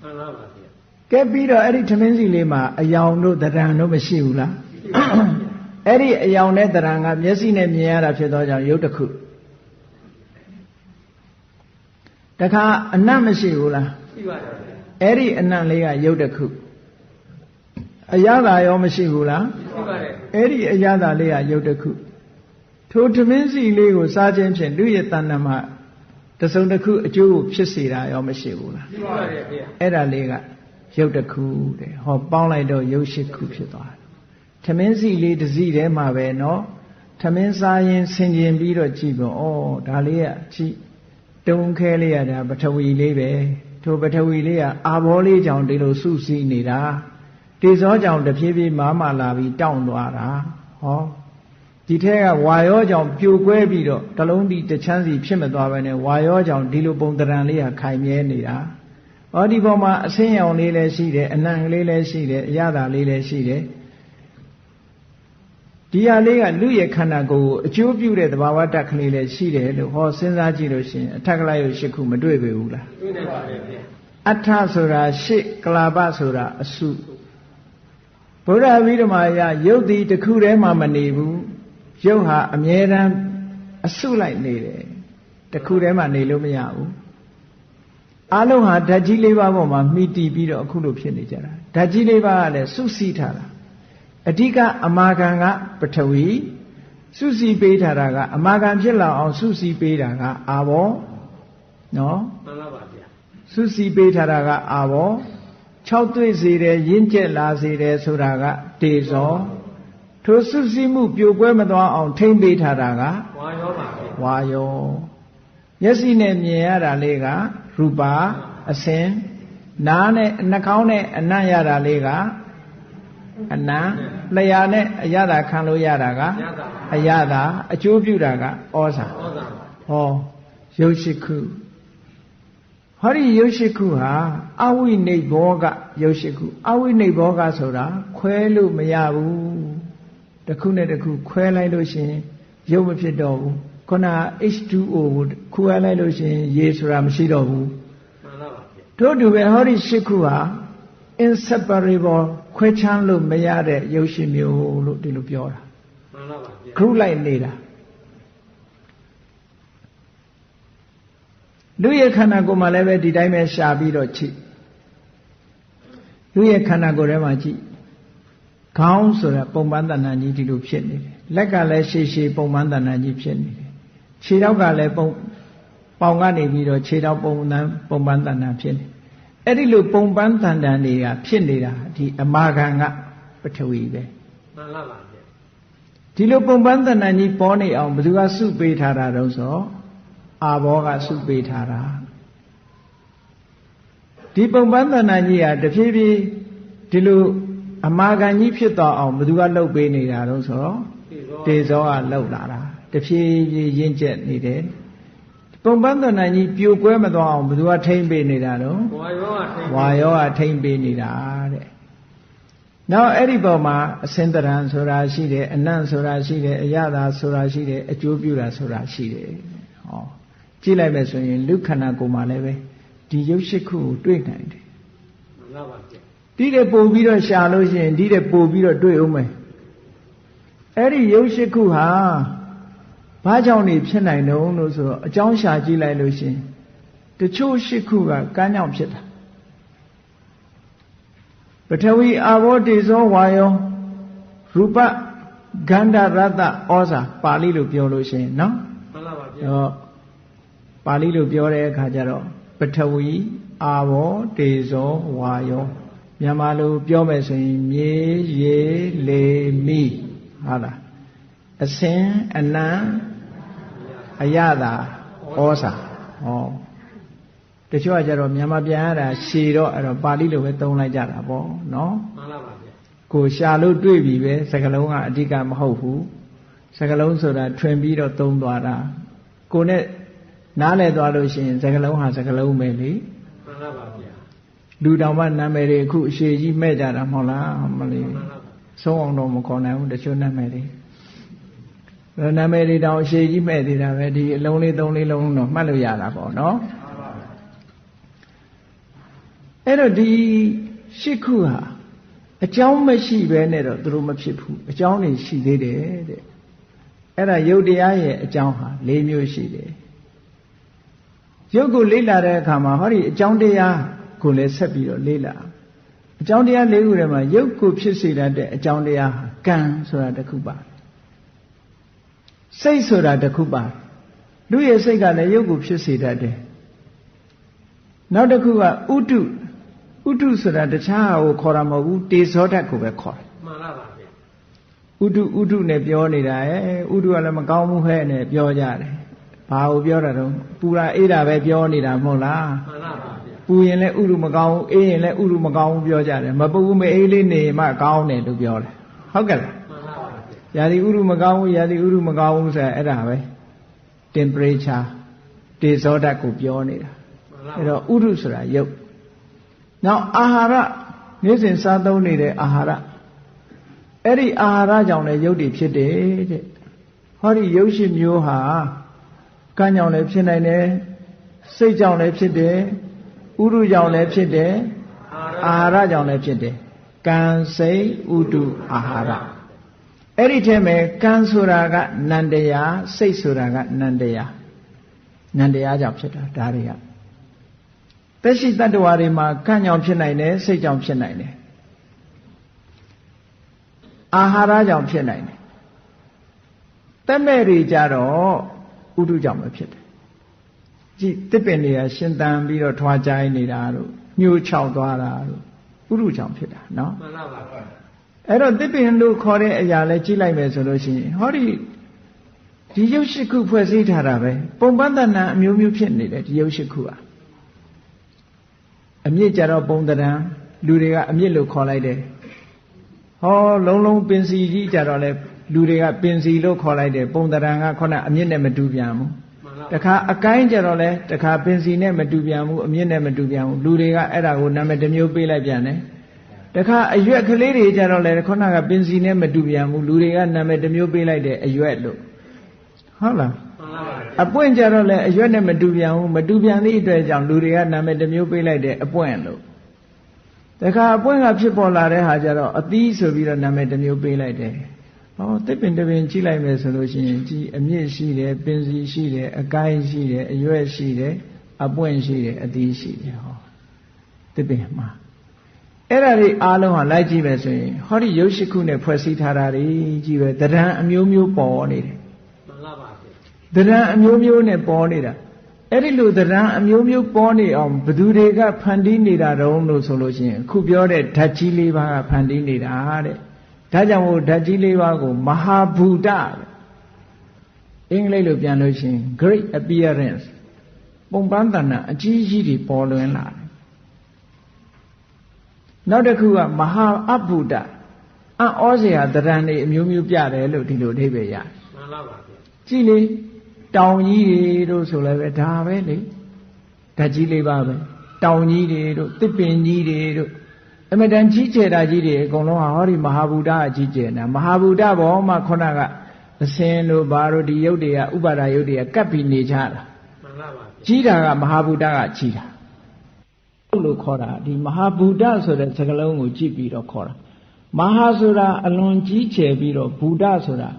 မှန်ပါပါဗျာကဲပြီးတော့အဲ့ဒီထမင်းစီလေးမှာအယောင်တို့တရံတို့မရှိဘူးလားအဲ့ဒီအယောင်နဲ့တရံကမျက်စိနဲ့မြင်ရတာဖြစ်သောကြောင့်ရုပ်တစ်ခုတခါအနတ်မရှိဘူးလားရှိပါတယ်အဲ့ဒီအနတ်လေးကရုပ်တစ်ခုအရသာရောမရှိဘူးလားရှိပါတယ်အဲ့ဒီအရသာလေးကရုပ်တစ်ခုထိုထမင်းစီလေးကိုစားခြင်းဖြင့်လူရဲ့တဏ္ဍမှာတစုံတစ်ခုအကျိုးကိုဖြစ်စေတာရောမရှိဘူးလားရှိပါတယ်ဗျာအဲ့ဒါလေးကရုပ်တစ်ခုတဲ့ဟောပေါင်းလိုက်တော့ရုပ်ရှိခုဖြစ်သွားတယ်ထမင်းစီလေးတစ်စီထဲမှာပဲเนาะထမင်းစားရင်ဆင်ကျင်ပြီးတော့ကြည့်ပေါ့ဩဒါလေးကကြည့်တုံးခဲလေးရတာပထဝီလေးပဲထိုပထဝီလေးကအာဘောလေးကြောင့်ဒီလိုစုစည်းနေတာတေဇောကြောင့်တဖြည်းဖြည်းမာမလာပြီးတောင့်သွားတာဟောဒီထဲကဝါယောကြောင့်ပြိုကွဲပြီးတော့တလုံးဒီတချမ်းစီဖြစ်မသွားဘဲနဲ့ဝါယောကြောင့်ဒီလိုပုံတရံလေးဟာခိုင်မြဲနေတာဟောဒီပေါ်မှာအဆင်းရောင်လေးလည်းရှိတယ်အနံ့ကလေးလည်းရှိတယ်အရသာလေးလည်းရှိတယ်ဒီဟာလေးကလူရဲ့ခန္ဓာကိုယ်ကိုအကျိုးပြုတဲ့သဘာဝတတ်ကလေးလည်းရှိတယ်လို့ဟောစဉ်းစားကြည့်လို့ရှိရင်အထက်ကလရုပ်၈ခုမတွေ့ပေဘူးလားတွေ့နေပါရဲ့ဗျာအထဆိုတာရှစ်ကလာပဆိုတာအစုဗုဒ္ဓအဘိဓမ္မာယရုပ်ဒီတစ်ခုတည်းမှမနေဘူးရုပ်ဟာအမြဲတမ်းအစုလိုက်နေတယ်တစ်ခုတည်းမှနေလို့မရဘူးအလုံးဟာဓာတ်ကြီး၄ပါးပေါ်မှာမှီတည်ပြီးတော့အခုလိုဖြစ်နေကြတာဓာတ်ကြီး၄ပါးကလည်းစုစည်းထားတာအဓိကအမာခံကပထဝီစုစည်းပေးထားတာကအမာခံဖြစ်လာအောင်စုစည်းပေးတာကအာဘောနော်မှန်ပါပါဗျာစုစည်းပေးထားတာကအာဘော 6တွေ့စေတယ်ရင့်ကျက်လာစေတယ်ဆိုတာကတေဇောထိုစုစည်းမှုပြိုကွဲမသွားအောင်ထိမ့်ပေးထားတာကဝါယောပါဝါယောမျက်စိနဲ့မြင်ရတာလေးကရူပါအစင်နားနဲ့နှာခေါင်းနဲ့အနံ့ရတာလေးကအနံ့လျှာနဲ့အရသာခံလို့ရတာကအရသာအကျိုးပြုတာကဩဇာဟောရုပ်ရှိခုဟောဒီရုပ်ရှိခုဟာအဝိနိဗ္ဗောကရုပ်ရှိခုအဝိနိဗ္ဗောကဆိုတာခွဲလို့မရဘူးတစ်ခုနဲ့တစ်ခုခွဲလိုက်လို့ရှင်ရုပ်မဖြစ်တော့ဘူးခုန H2O ကိုခွဲလိုက်လို့ရှင်ရေဆိုတာမရှိတော့ဘူးတို့တူပဲဟောဒီရှိခုဟာ inseparable ခွဲခြားလို့မရတဲ့ရုပ်ရှင်မျိုးလို့ဒီလိုပြောတာမှန်ပါပါဗျာခုလိုက်နေတာလူရဲ့ခန္ဓာကိုယ်မှာလည်းပဲဒီတိုင်းပဲရှာပြီးတော့ကြည့်လူရဲ့ခန္ဓာကိုယ်ထဲမှာကြည့်ခေါင်းဆိုတာပုံပန်းတဏ္ဍာကြီးဒီလိုဖြစ်နေတယ်လက်ကလည်းရှည်ရှည်ပုံပန်းတဏ္ဍာကြီးဖြစ်နေတယ်ခြေထောက်ကလည်းပေါင်ကနေပြီးတော့ခြေထောက်ပုံပန်းတဏ္ဍာဖြစ်နေအဲ့ဒီလိုပုံပန်းတဏ္ဍာတွေကဖြစ်နေတာဒီအမာခံကပထဝီပဲမှန်ပါပါဗျဒီလိုပုံပန်းတဏ္ဍာကြီးပေါ်နေအောင်ဘယ်သူကစုပေးထားတာတုံးဆိုအာဘောကစုပေးထားတာဒီပုံပန်းတဏ္ဍာကြီးဟာတဖြည်းဖြည်းဒီလိုအမာခံကြီးဖြစ်သွားအောင်ဘယ်သူကလှုပ်ပေးနေတာတုံးဆိုတေဇောကလှုပ်လာတာတဖြည်းဖြည်းရင့်ကျက်နေတယ်ပုံပန်းတဏ္ဍာကြီးပြိုကွဲမသွားအောင်ဘယ်သူကထိမ့်ပေးနေတာတုံးဝါယောကထိမ့်ပေးနေတာတဲ့နောက်အဲ့ဒီပေါ်မှာအစင်တရံဆိုတာရှိတယ်အနံ့ဆိုတာရှိတယ်အရသာဆိုတာရှိတယ်အကျိုးပြုတာဆိုတာရှိတယ်ဟောကြည့်လိုက်မယ်ဆိုရင်လူခန္ဓာကိုယ်မှာလည်းပဲဒီရုပ်ရှိခုကိုတွေ့နိုင်တယ်မှန်ပါပါဗျဒီတဲ့ပို့ပြီးတော့ရှာလို့ရှိရင်ဒီတဲ့ပို့ပြီးတော့တွေ့အောင်မယ်အဲ့ဒီရုပ်ရှိခုဟာဘာကြောင့်နေဖြစ်နိုင်တုံးလို့ဆိုတော့အကြောင်းရှာကြည့်လိုက်လို့ရှိရင်တချို့ရှိခုကကမ်းကြောင့်ဖြစ်တာပထဝီအာဘောတေဇောဝါယောရူပဂန္ဓရတ္တဩဇာပါဠိလိုပြောလို့ရှိရင်နော်မှန်ပါပါဗျာပါဠိလိုပြောတဲ့အခါကျတော့ပထဝီအာဘောတေဇောဝါယောမြန်မာလိုပြောမယ်ဆိုရင်မြေရေလေမိဟုတ်လားအစင်အနံအရသာဩဇာဟောတချို့ကကြတော့မြန်မာပြန်ရတာရှည်တော့အဲ့တော့ပါဠိလိုပဲသုံးလိုက်ကြတာပေါ့နော်မှန်ပါပါဗျာကိုရှာလို့တွေ့ပြီပဲစကလုံးကအဓိကမဟုတ်ဘူးစကလုံးဆိုတာထွင်ပြီးတော့သုံးသွားတာကိုနဲ့နားလည်သွားလို့ရှိရင်စကလုံးဟာစကလုံးပဲလေမှန်ပါပါဗျာလူတော်မှနာမည်တွေအခုအရှိကြီးမဲ့ကြတာမဟုတ်လားမလေးဆုံးအောင်တော့မခေါ်နိုင်ဘူးတချို့နာမည်တွေနာမည်တွေတောင်အရှိကြီးမဲ့သေးတာပဲဒီအလုံးလေးသုံးလေးလုံးတော့မှတ်လို့ရတာပေါ့နော်အဲ့တော့ဒီရှိခုဟာအကြောင်းမရှိဘဲနဲ့တော့သူတို့မဖြစ်ဘူးအကြောင်းတွေရှိသေးတယ်တဲ့အဲ့ဒါယုတ်တရားရဲ့အကြောင်းဟာ၄မျိုးရှိတယ်ယုတ်ကိုလေ့လာတဲ့အခါမှာဟောဒီအကြောင်းတရားကိုလည်းဆက်ပြီးတော့လေ့လာအကြောင်းတရား၄ခုထဲမှာယုတ်ကိုဖြစ်စေတတ်တဲ့အကြောင်းတရားဟာကံဆိုတာတစ်ခုပါစိတ်ဆိုတာတစ်ခုပါလူရဲ့စိတ်ကလည်းယုတ်ကိုဖြစ်စေတတ်တယ်နောက်တစ်ခုကဥတုဆိုတာတခြားကိုခေါ်တာမဟုတ်ဘူးတေဇောဓာတ်ကိုပဲခေါ်တယ်မှန်ပါပါဗျဥတုနဲ့ပြောနေတာဥတုကလည်းမကောင်းဘူးဟဲ့နဲ့ပြောကြတယ်ဘာကိုပြောတာတော့ပူတာအေးတာပဲပြောနေတာမဟုတ်လားမှန်ပါပါဗျပူရင်လည်းဥတုမကောင်းဘူးအေးရင်လည်းဥတုမကောင်းဘူးပြောကြတယ်မပူမအေးလေးနေမှကောင်းတယ်လို့ပြောတယ်ဟုတ်ကဲ့လားမှန်ပါပါဗျရာသီဥတုမကောင်းဘူးရာသီဥတုမကောင်းဘူးဆိုတာအဲ့ဒါပဲ temperature တေဇောဓာတ်ကိုပြောနေတာအဲ့တော့ဥတုဆိုတာယုတ်နောက်အာဟာရနေ့စဉ်စားသုံးနေတဲ့အာဟာရအဲ့ဒီအာဟာရကြောင့်လည်းယုတ်တွေဖြစ်တယ်တဲ့ဟောဒီယုတ်ရှိမျိုးဟာကံကြောင့်လည်းဖြစ်နိုင်တယ်စိတ်ကြောင့်လည်းဖြစ်တယ်ဥရုကြောင့်လည်းဖြစ်တယ်အာဟာရကြောင့်လည်းဖြစ်တယ်ကံစိတ်ဥတုအာဟာရအဲ့ဒီထဲမှာကံဆိုတာကနန္တရားစိတ်ဆိုတာကနန္တရားကြောင့်ဖြစ်တာဒါတွေကသက်ရှိတ attva တွေမှာကံကြောင့်ဖြစ်နိုင်တယ်စိတ်ကြောင့်ဖြစ်နိုင်တယ်အာဟာရကြောင့်ဖြစ်နိုင်တယ်သက်မဲ့တွေကြတော့ဥတုကြောင့်ပဲဖြစ်တယ်ကြည့်တစ်ပင်တွေကရှင်သန်ပြီးတော့ထွားကြိုင်းနေတာတို့ညှိုးချောက်သွားတာတို့ ဥရုကြောင့်ဖြစ်တာနော်အဲ့တော့သစ်ပင်လို့ခေါ်တဲ့အရာလဲကြည့်လိုက်မယ်ဆိုလို့ရှိရင်ဟောဒီရုပ်ရှိခုဖွဲ့စည်းထားတာပဲပုံပန်းတဏ္ဍာအမျိုးမျိုးဖြစ်နေတယ်ဒီရုပ်ရှိခုအမြင့်ကြတော့ပုံတဏ္ဍာလူတွေကအမြင့်လို့ခေါ်လိုက်တယ်ဟောလုံးပင်စီကြီးကြတော့လဲလူတွေကပင်စီလို့ခေါ်လိုက်တယ်ပုံတဏ္ဍာကခုနအမြင့်နဲ့မတူပြန်ဘူးတခါအကိုင်းကြတော့လဲတခါပင်စီနဲ့မတူပြန်ဘူးအမြင့်နဲ့မတူပြန်ဘူးလူတွေကအဲ့ဒါကိုနာမည်တစ်မျိုးပေးလိုက်ပြန်တယ်တခါအရွက်ကလေးတွေကြတော့လဲခုနကပင်စီနဲ့မတူပြန်ဘူးလူတွေကနာမည်တစ်မျိုးပေးလိုက်တယ်အရွက်လို့ဟုတ်လားအပွင့်ကြတော့လဲအရွက်နဲ့မတူပြန်ဘူးမတူပြန်သည့်အတွက်ကြောင့်လူတွေကနာမည်တစ်မျိုးပေးလိုက်တယ်အပွင့်လို့တခါအပွင့်ကဖြစ်ပေါ်လာတဲ့ဟာကြတော့အသီးဆိုပြီးတော့နာမည်တစ်မျိုးပေးလိုက်တယ်ဟောတစ်ပင်တစ်ပင်ကြည့်လိုက်မယ်ဆိုလို့ရှိရင်ကြည်အမြင့်ရှိတယ်ပင်စီရှိတယ်အကိုင်းရှိတယ်အရွက်ရှိတယ်အပွင့်ရှိတယ်အသီးရှိတယ်ဟောတစ်ပင်မှာအဲ့ဒါတွေအားလုံးဟာလိုက်ကြည့်မယ်ဆိုရင်ဟောဒီရုပ်ရှိခုနဲ့ဖွဲ့စည်းထားတာတွေကြည့်ပဲတဏ္ဍာအမျိုးမျိုးပေါ်နေတယ်မှန်ပါပါတဏ္ဍာအမျိုးမျိုးနဲ့ပေါ်နေတာအဲ့ဒီလိုတဏ္ဍာအမျိုးမျိုးပေါ်နေအောင်ဘသူတွေကဖန်တီးနေတာတုံးလို့ဆိုလို့ရှိရင်အခုပြောတဲ့ဓာတ်ကြီး၄ပါးကဖန်တီးနေတာတဲ့ဒါကြောင့်မို့ဓာတ်ကြီး၄ပါးကိုမဟာဘူတအင်္ဂလိပ်လိုပြန်လို့ရှိရင် great appearance ပုံပန်းတဏ္ဍာအကြီးကြီးတွေပေါ်လွင်လာတယ်နောက်တစ်ခုကမဟာအဘုဒ္ဓအံ့ဩစရာတရံတွေအမျိုးမျိုးပြတယ်လို့ဒီလိုအဓိပ္ပာယ်ရတယ်မှန်ပါပါကြည့်လေတောင်ကြီးတွေတို့ဆိုလည်းပဲဒါပဲလေဓာတ်ကြီး၄ပါးပဲတောင်ကြီးတွေတို့တစ်ပင်ကြီးတွေတို့အမတန်ကြီးကျယ်တာကြီးတွေအကုန်လုံးဟာဟောဒီမဟာဗုဒ္ဓအကြီးကျယ်တာမဟာဗုဒ္ဓဘောမှာခုနကအစင်တို့ဘာတို့ဒီရုပ်တွေကဥပါဒာရုပ်တွေကကပ်ပြီးနေကြတာမှန်ပါပါကြီးတာကမဟာဗုဒ္ဓကကြီးတာလို့ခေါ်တာဒီမဟာဗုဒ္ဓဆိုတဲ့စကားလုံးကိုကြည့်ပြီးတော့ခေါ်တာမဟာဆိုတာအလွန်ကြီးကျယ်ပြီးတော့ဗုဒ္ဓဆိုတာ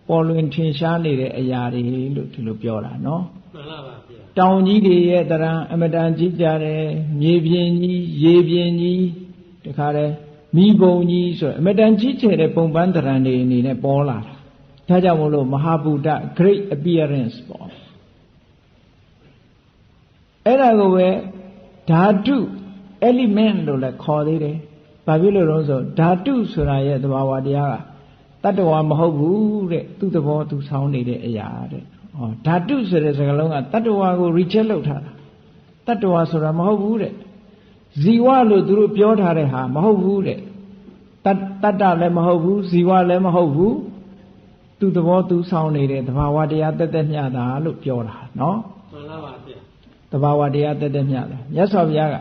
ပေါ်လွင်ထင်ရှားနေတဲ့အရာတွေလို့ဒီလိုပြောတာနော်မှန်ပါပါဗျာတောင်ကြီးတွေရဲ့တရံအမတန်ကြီးကြတယ်မြေပြင်ကြီးရေပြင်ကြီးတခါတည်းမိဘုံကြီးဆိုအမတန်ကြီးကျယ်တဲ့ပုံပန်းတရံတွေအနေနဲ့ပေါ်လာတာဒါကြောင့်မို့လို့မဟာဗုဒ္ဓ great appearance ပေါ့အဲ့ဒါကိုပဲဓာတု element လို့လည်းခေါ်သေးတယ်။ဘာဖြစ်လို့လဲဆိုဓာတုဆိုတာရဲ့သဘာဝတရားကတတ္တဝါမဟုတ်ဘူးတဲ့သူ့သဘောသူဆောင်းနေတဲ့အရာတဲ့။ဟောဓာတုဆိုတဲ့စကားလုံးကတတ္တဝါကို reject လုပ်ထားတာ။တတ္တဝါဆိုတာမဟုတ်ဘူးတဲ့။ဇီဝလို့သူတို့ပြောထားတဲ့ဟာမဟုတ်ဘူးတဲ့။တတ္တလည်းမဟုတ်ဘူးဇီဝလည်းမဟုတ်ဘူး။သူ့သဘောသူဆောင်းနေတဲ့သဘာဝတရားတက်တက်မျှတာလို့ပြောတာနော်။မှန်ပါပါဗျာ။သဘာဝတရားတက်တက်မျှတာမြတ်စွာဘုရားက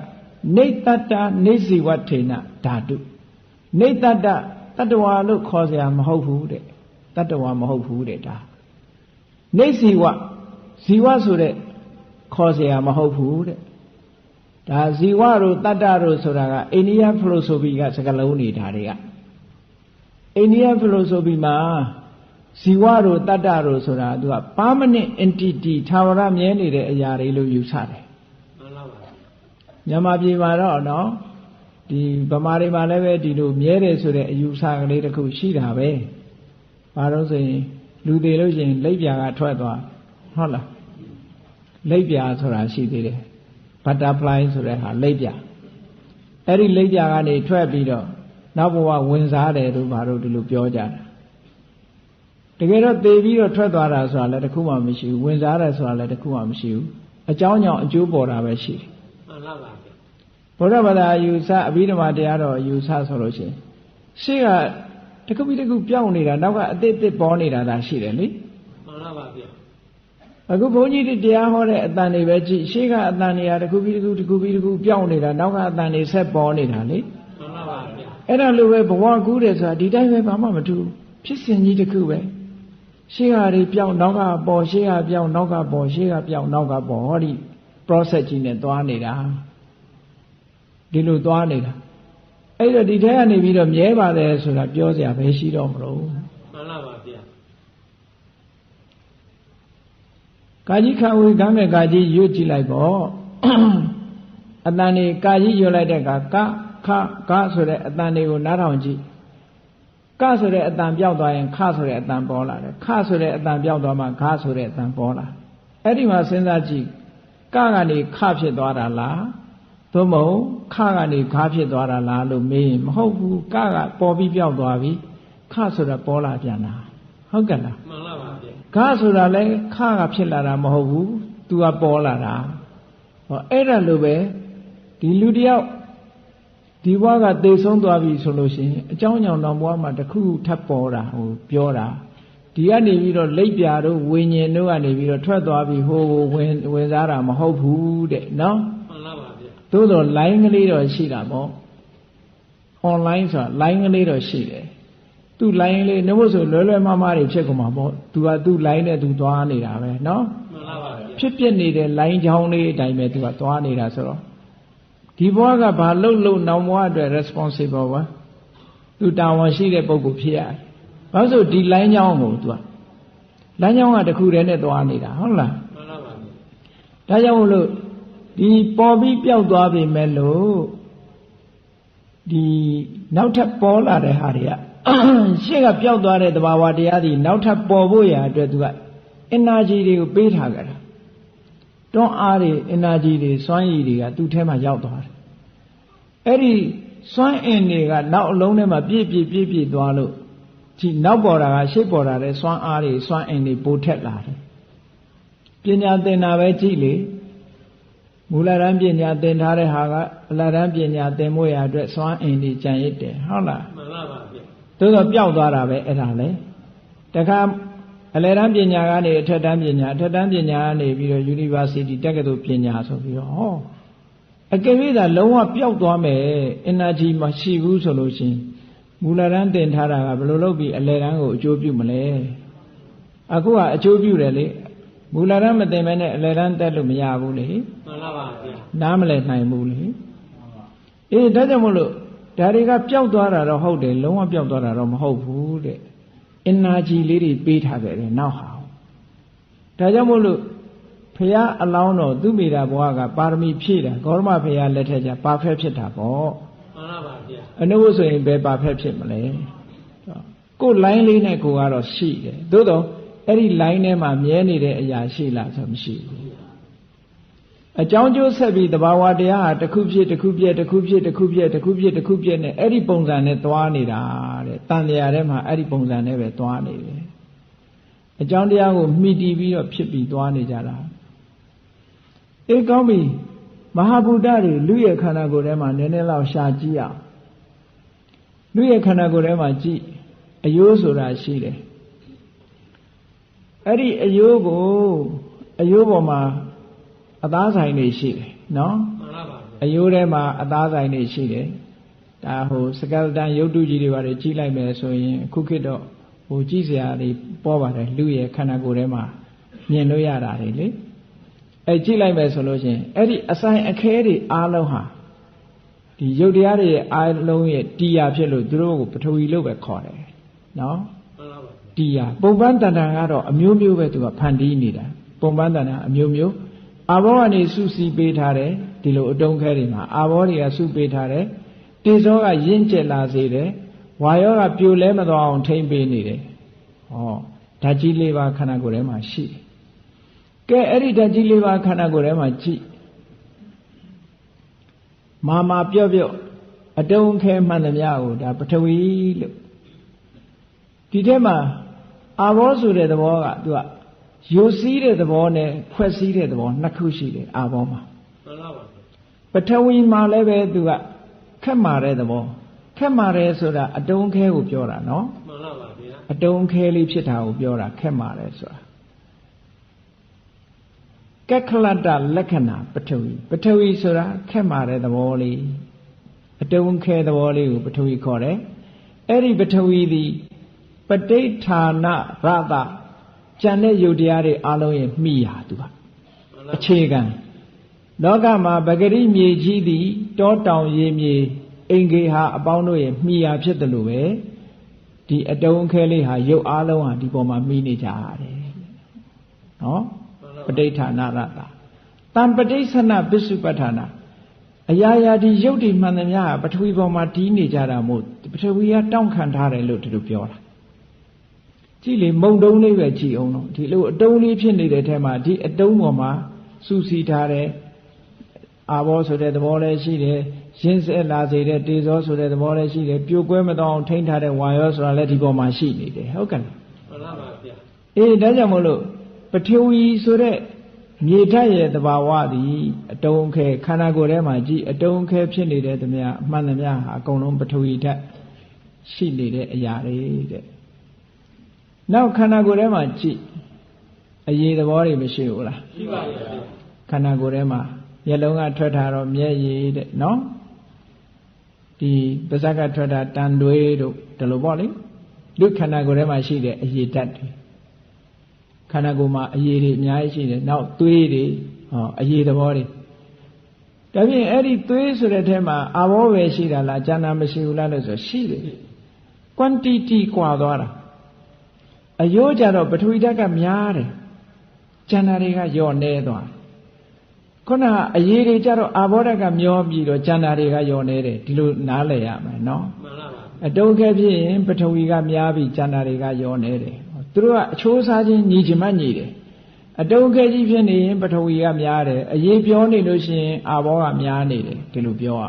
နေတ္တနေဇီဝထေနဓာတုနေတ္တတတ္တဝါလို့ခေါ်เสียမဟုတ်ဘူးတဲ့တတ္တဝါမဟုတ်ဘူးတဲ့ဒါနေဇီဝဇီဝဆိုတဲ့ခေါ်เสียမဟုတ်ဘူးတဲ့ဒါဇီဝတို့တတ္တတို့ဆိုတာကအိန္ဒိယဖီလိုဆိုဖီကစကားလုံးနေတာတွေကအိန္ဒိယဖီလိုဆိုဖီမှာဇီဝတို့တတ္တတို့ဆိုတာသူက permanent entity သာဝရမြဲနေတဲ့အရာတွေလို့ယူဆတယ်မြန်မာပြည်မှာတော့နော်ဒီဗမာတွေမှာလည်းပဲဒီလိုမြဲတယ်ဆိုတဲ့အယူဆကလေးတစ်ခုရှိတာပဲ။ဘာလို့ဆိုရင်လူတွေလို့ရှိရင်လိပ်ပြာကထွက်သွားဟုတ်လားလိပ်ပြာဆိုတာရှိသေးတယ်။ butterfly ဆိုတဲ့ဟာလိပ်ပြာအဲ့ဒီလိပ်ပြာကနေထွက်ပြီးတော့နောက်ဘဝဝင်စားတယ်လို့ဘာလို့ဒီလိုပြောကြတာ။တကယ်တော့သေပြီးတော့ထွက်သွားတာဆိုတာလည်းတစ်ခုမှမရှိဘူးဝင်စားတယ်ဆိုတာလည်းတစ်ခုမှမရှိဘူးအကြောင်းကြောင့်အကျိုးပေါ်တာပဲရှိတယ်။မှန်ပါပါဘုရားဘာသာအယူဆအဘိဓမ္မာတရားတော်အယူဆဆိုလို့ရှိရင်ရှေ့ကတခုပြီးတခုပြောင်းနေတာနောက်ကအသစ်ပေါ်နေတာဒါရှိတယ်လေမှန်ပါပါဗျာအခုဘုန်းကြီးတွေတရားဟောတဲ့အတန်တွေပဲကြည့်ရှေ့ကအတန်တွေကတခုပြီးတခုပြောင်းနေတာနောက်ကအတန်တွေဆက်ပေါ်နေတာလေမှန်ပါပါဗျာအဲ့ဒါလိုပဲဘဝကူးတယ်ဆိုတာဒီတိုင်းပဲဘာမှမထူးဖြစ်စဉ်ကြီးတစ်ခုပဲရှေ့ကတွေပြောင်းနောက်ကပေါ်ရှေ့ကပြောင်းနောက်ကပေါ်ရှေ့ကပြောင်းနောက်ကပေါ်ဟောဒီ process ကြီးနဲ့သွားနေတာဒီလိုသွားနေတာအဲ့တော့ဒီထဲကနေပြီးတော့မြဲပါတယ်ဆိုတာပြောစရာပဲရှိတော့မလို့မှန်လားပါဗျာကာကြီးခဝေကမ်းမဲ့ကာကြီးရွတ်ကြည့်လိုက်ပေါ့အတန်နေကာကြီးရွတ်လိုက်တဲ့ကခဆိုတဲ့အတန်တွေကိုနားထောင်ကြည့်ကဆိုတဲ့အတန်ပြောက်သွားရင်ခဆိုတဲ့အတန်ပေါ်လာတယ်ခဆိုတဲ့အတန်ပြောက်သွားမှဂဆိုတဲ့အတန်ပေါ်လာအဲ့ဒီမှာစဉ်းစားကြည့်ကကနေခဖြစ်သွားတာလား သို့မဟုတ်ခကနေခါဖြစ်သွားတာလားလို့မေးရင်မဟုတ်ဘူးကပေါ်ပြီးပြောက်သွားပြီခဆိုတာပေါ်လာပြန်တာဟုတ်ကဲ့လားမှန်ပါပါဗျာခဆိုတာလဲခကဖြစ်လာတာမဟုတ်ဘူးသူကပေါ်လာတာဟောအဲ့ဒါလိုပဲဒီလူတယောက်ဒီဘဝကသေဆုံးသွားပြီဆိုလို့ရှိရင်အကြောင်းကြောင့်တော့ဘဝမှာတစ်ခုထပ်ပေါ်တာဟိုပြောတာဒီကနေပြီးတော့လက်ပြတို့ဝိညာဉ်တို့ကနေပြီးတော့ထွက်သွားပြီးဟိုဝင်စားတာမဟုတ်ဘူးတဲ့နော်မှန်ပါပါဗျာသို့တော့ line ကလေးတော့ရှိတာပေါ့ online ဆိုတာ line ကလေးတော့ရှိတယ်သူ line လေးနှမို့ဆိုလွယ်လွယ်မမတွေဖြစ်ကုန်မှာပေါ့သူကသူ့ line နဲ့သူသွားနေတာပဲနော်မှန်ပါပါဗျာဖြစ်ပြနေတဲ့ line ချောင်းလေးအတိုင်းပဲသူကသွားနေတာဆိုတော့ဒီဘဝကဘာလို့နောင်ဘဝအတွက် responsible ပါသူတာဝန်ရှိတဲ့ပုဂ္ဂိုလ်ဖြစ်ရတယ်ဘာလို့ဆိုဒီ line ချောင်းကိုသူက line ချောင်းကတခုတည်းနဲ့သွားနေတာဟုတ်လားမှန်ပါပါဒါကြောင့်မို့လို့ဒီပေါ်ပြီးပျောက်သွားပြီမဲ့လို့ဒီနောက်ထပ်ပေါ်လာတဲ့ဟာတွေကရှေ့ကပျောက်သွားတဲ့သဘာဝတရားတွေနောက်ထပ်ပေါ်ဖို့ရာအတွက်သူက energy တွေကိုပေးထားကြတာတွန်းအားတွေ energy တွေစွမ်းရည်တွေကသူ့ထဲမှာရောက်သွားတယ်အဲ့ဒီစွမ်းအင်တွေကနောက်အလုံးထဲမှာပြည့်သွားလို့ဒီနောက်ပေါ်တာကရှေ့ပေါ်တာတဲ့စွမ်းအားတွေစွမ်းအင်တွေပိုထက်လာတယ်ပညာသင်တာပဲကြည့်လေမူလတန်းပညာသင်ထားတဲ့ဟာကအလတ်တန်းပညာသင်ဖို့ရအတွက်စွမ်းအင်တွေကြံရစ်တယ်ဟုတ်လားမှန်ပါပါဗျသို့တော့ပျောက်သွားတာပဲအဲ့ဒါလေတခါအလယ်တန်းပညာကနေအထက်တန်းပညာကနေပြီးတော့ University တက္ကသိုလ်ပညာဆိုပြီးတော့ဟောအကယ်၍သာလုံးဝပျောက်သွားမယ် energy မရှိဘူးဆိုလို့ရှိရင်မူလတန်းသင်ထားတာကဘယ်လိုလုပ်ပြီးအလယ်တန်းကိုအကျိုးပြုမလဲအခုကအကျိုးပြုတယ်လေမူလတန်းမသင်မဲနဲ့အလယ်တန်းတက်လို့မရဘူးလေမှန်ပါပါဗျာနားမလည်နိုင်ဘူးလေအေးဒါကြောင့်မို့လို့ဒါတွေကပျောက်သွားတာတော့ဟုတ်တယ်လုံးဝပျောက်သွားတာတော့မဟုတ်ဘူးတဲ့ energy လေးတွေပေးထားခဲ့တယ်နောက်ဟာဒါကြောင့်မို့လို့ဖရာအလောင်းတော်သူမိတာဘဝကပါရမီဖြည့်တာဂေါရမဖရာလက်ထက်ကျပါဖက်ဖြစ်တာပေါ့မှန်ပါပါဗျာအနုဆိုရင်ဘယ်ပါဖက်ဖြစ်မလဲကိုယ် line လေးနဲ့ကိုကတော့ရှိတယ်သို့တော့အဲ့ဒီ line ထဲမှာမြဲနေတဲ့အရာရှိလားဆိုမရှိဘူးအကြောင်းကျိုးဆက်ပြီးတဘာဝတရားဟာတစ်ခုဖြစ်နဲ့အဲ့ဒီပုံစံနဲ့သွားနေတာတဲ့တန်တရားထဲမှာအဲ့ဒီပုံစံနဲ့ပဲသွားနေတယ်အကြောင်းတရားကိုမှီတည်ပြီးတော့ဖြစ်ပြီးသွားနေကြတာအေးကောင်းပြီမဟာဗုဒ္ဓတွေလူရဲ့ခန္ဓာကိုယ်ထဲမှာနည်းနည်းလောက်ရှာကြည့်အောင်လူရဲ့ခန္ဓာကိုယ်ထဲမှာကြည့်အယိုးဆိုတာရှိတယ်အဲ့ဒီအယိုးပေါ်မှာအသားဆိုင်တွေရှိတယ်နော်မှန်ပါပါအယိုးထဲမှာအသားဆိုင်တွေရှိတယ်ဒါဟိုစကယ်တန်ရုပ်တုကြီးတွေပါတယ်ကြည့်လိုက်မယ်ဆိုရင်အခုခေတ်တော့ဟိုကြည့်စရာတွေပေါ်ပါတယ်လူရဲ့ခန္ဓာကိုယ်ထဲမှာမြင်လို့ရတာတွေလေအဲကြည့်လိုက်မယ်ဆိုလို့ရှိရင်အဲ့ဒီအဆိုင်အခဲတွေအားလုံးဟာဒီရုပ်တရားတွေရဲ့အားလုံးရဲ့တရားဖြစ်လို့သူတို့ကိုပထဝီလို့ပဲခေါ်တယ်နော်မှန်ပါပါတရားပုံပန်းတန်တန်ကတော့အမျိုးမျိုးပဲသူကဖန်တီးနေတာပုံပန်းတန်တန်အမျိုးမျိုးအာဘောကနေစုစည်းပေးထားတယ်ဒီလိုအတုံးခဲတွေမှာအာဘောတွေကစုပေးထားတယ်တေဇောကရင့်ကျက်လာစေတယ်ဝါယောကပြိုလဲမသွားအောင်ထိမ့်ပေးနေတယ်ဟောဓာတ်ကြီး၄ပါးခန္ဓာကိုယ်ထဲမှာရှိတယ်ကဲအဲ့ဒီဓာတ်ကြီး၄ပါးခန္ဓာကိုယ်ထဲမှာကြည့်မာပြော့အတုံးခဲမှန်သမျှကိုဒါပထဝီလို့ဒီထဲမှာအာဘောဆိုတဲ့သဘောကသူကယိုစီးတဲ့သဘောနဲ့ဖွဲ့စည်းတဲ့သဘောနှစ်ခုရှိတယ်အာဘောမှာမှန်ပါပါပထဝီမှာလည်းပဲသူကခက်မာတဲ့သဘောခက်မာတယ်ဆိုတာအတုံးခဲကိုပြောတာနော်မှန်ပါပါဗျာအတုံးခဲလေးဖြစ်တာကိုပြောတာခက်မာတယ်ဆိုတာကက္ခလတ္တလက္ခဏာပထဝီဆိုတာခက်မာတဲ့သဘောလေးအတုံးခဲသဘောလေးကိုပထဝီခေါ်တယ်အဲ့ဒီပထဝီသည်ပဋိဌာနရတကျန်တဲ့ယုတ်တရားတွေအလုံးရဲ့မိရာသူကအခြေခံလောကမှာပဂရိမြေကြီးသည်တောတောင်ရေမြေအင်္ဂေဟာအပေါင်းတို့ရဲ့မိရာဖြစ်တယ်လို့ပဲဒီအတုံးခဲလေးဟာရုပ်အလုံးဟာဒီပေါ်မှာမိနေကြရတယ်နော်ပဋိဌာနရတတံပဋိသနပစ္စုပ္ပထာနာအရာရာဒီရုပ်တွေမှန်သမျှပထဝီပေါ်မှာတည်နေကြတာမို့ပထဝီကတောင့်ခံထားတယ်လို့ဒီလိုပြောတာကြည့်လေမုံတုံးလေးပဲကြည့်အောင်တော့ဒီလိုအတုံးလေးဖြစ်နေတဲ့ထဲမှာဒီအတုံးပေါ်မှာစူးစီးထားတဲ့ အာဘောဆိုတဲ့သဘောလည်းရှိတယ်ရင်းဆက်လာစေတဲ့တေဇောဆိုတဲ့သဘောလည်းရှိတယ်ပြိုကွဲမတော့အောင်ထိန်းထားတဲ့ဝါယောဆိုတာလည်းဒီပေါ်မှာရှိနေတယ်ဟုတ်ကဲ့လားမှန်ပါပါဗျာအေးဒါကြောင့်မို့လို့ပထဝီဆိုတဲ့မြေဓာတ်ရဲ့သဘာဝသည်အတုံးခဲခန္ဓာကိုယ်ထဲမှာကြည်အတုံးခဲဖြစ်နေတဲ့သမျှအမှန်သမျှဟာအကုန်လုံးပထဝီဓာတ်ရှိနေတဲ့အရာတွေတဲ့နောက်ခန္ဓာကိုယ်ထဲမှာကြည်အရေးသဘောတွေမရှိဘူးလားရှိပါရဲ့ခန္ဓာကိုယ်ထဲမှာမျက်လုံးကထွက်ထားတော့မျက်ရည်တဲ့နော်ဒီပါးစပ်ကထွက်တာတန်တွေးတို့ဒီလိုပေါ့လေလူခန္ဓာကိုယ်ထဲမှာရှိတဲ့အရေးဓာတ်တွေခန္ဓာကိုယ်မှာအရေးတွေအများကြီးရှိတယ်နောက်သွေးတွေအရေးသဘောတွေဒါဖြင့်အဲ့ဒီသွေးဆိုတဲ့ထဲမှာအာဘောပဲရှိတာလားကျန်တာမရှိဘူးလားလို့ဆိုရှိတယ် quantity ကွာသွားတာအယိုးကြတော့ပထဝီဓာတ်ကများတယ်ကျန်တာတွေကလျော့နေသွားခုနကအရေးတွေကြတော့အာဘောဓာတ်ကမျောပြီးတော့ကျန်တာတွေကလျော့နေတယ်ဒီလိုနားလည်ရမယ်နော်မှန်ပါပါအတုံးခဲဖြစ်ရင်ပထဝီကများပြီးကျန်တာတွေကလျော့နေတယ်သူတို့ကအချိုးစားခြင်းညီချင်မှညီတယ်အတုံးခဲကြီးဖြစ်နေရင်ပထဝီကများတယ်အရေးပြောနေလို့ရှိရင်အာဘောကများနေတယ်ဒီလိုပြောရ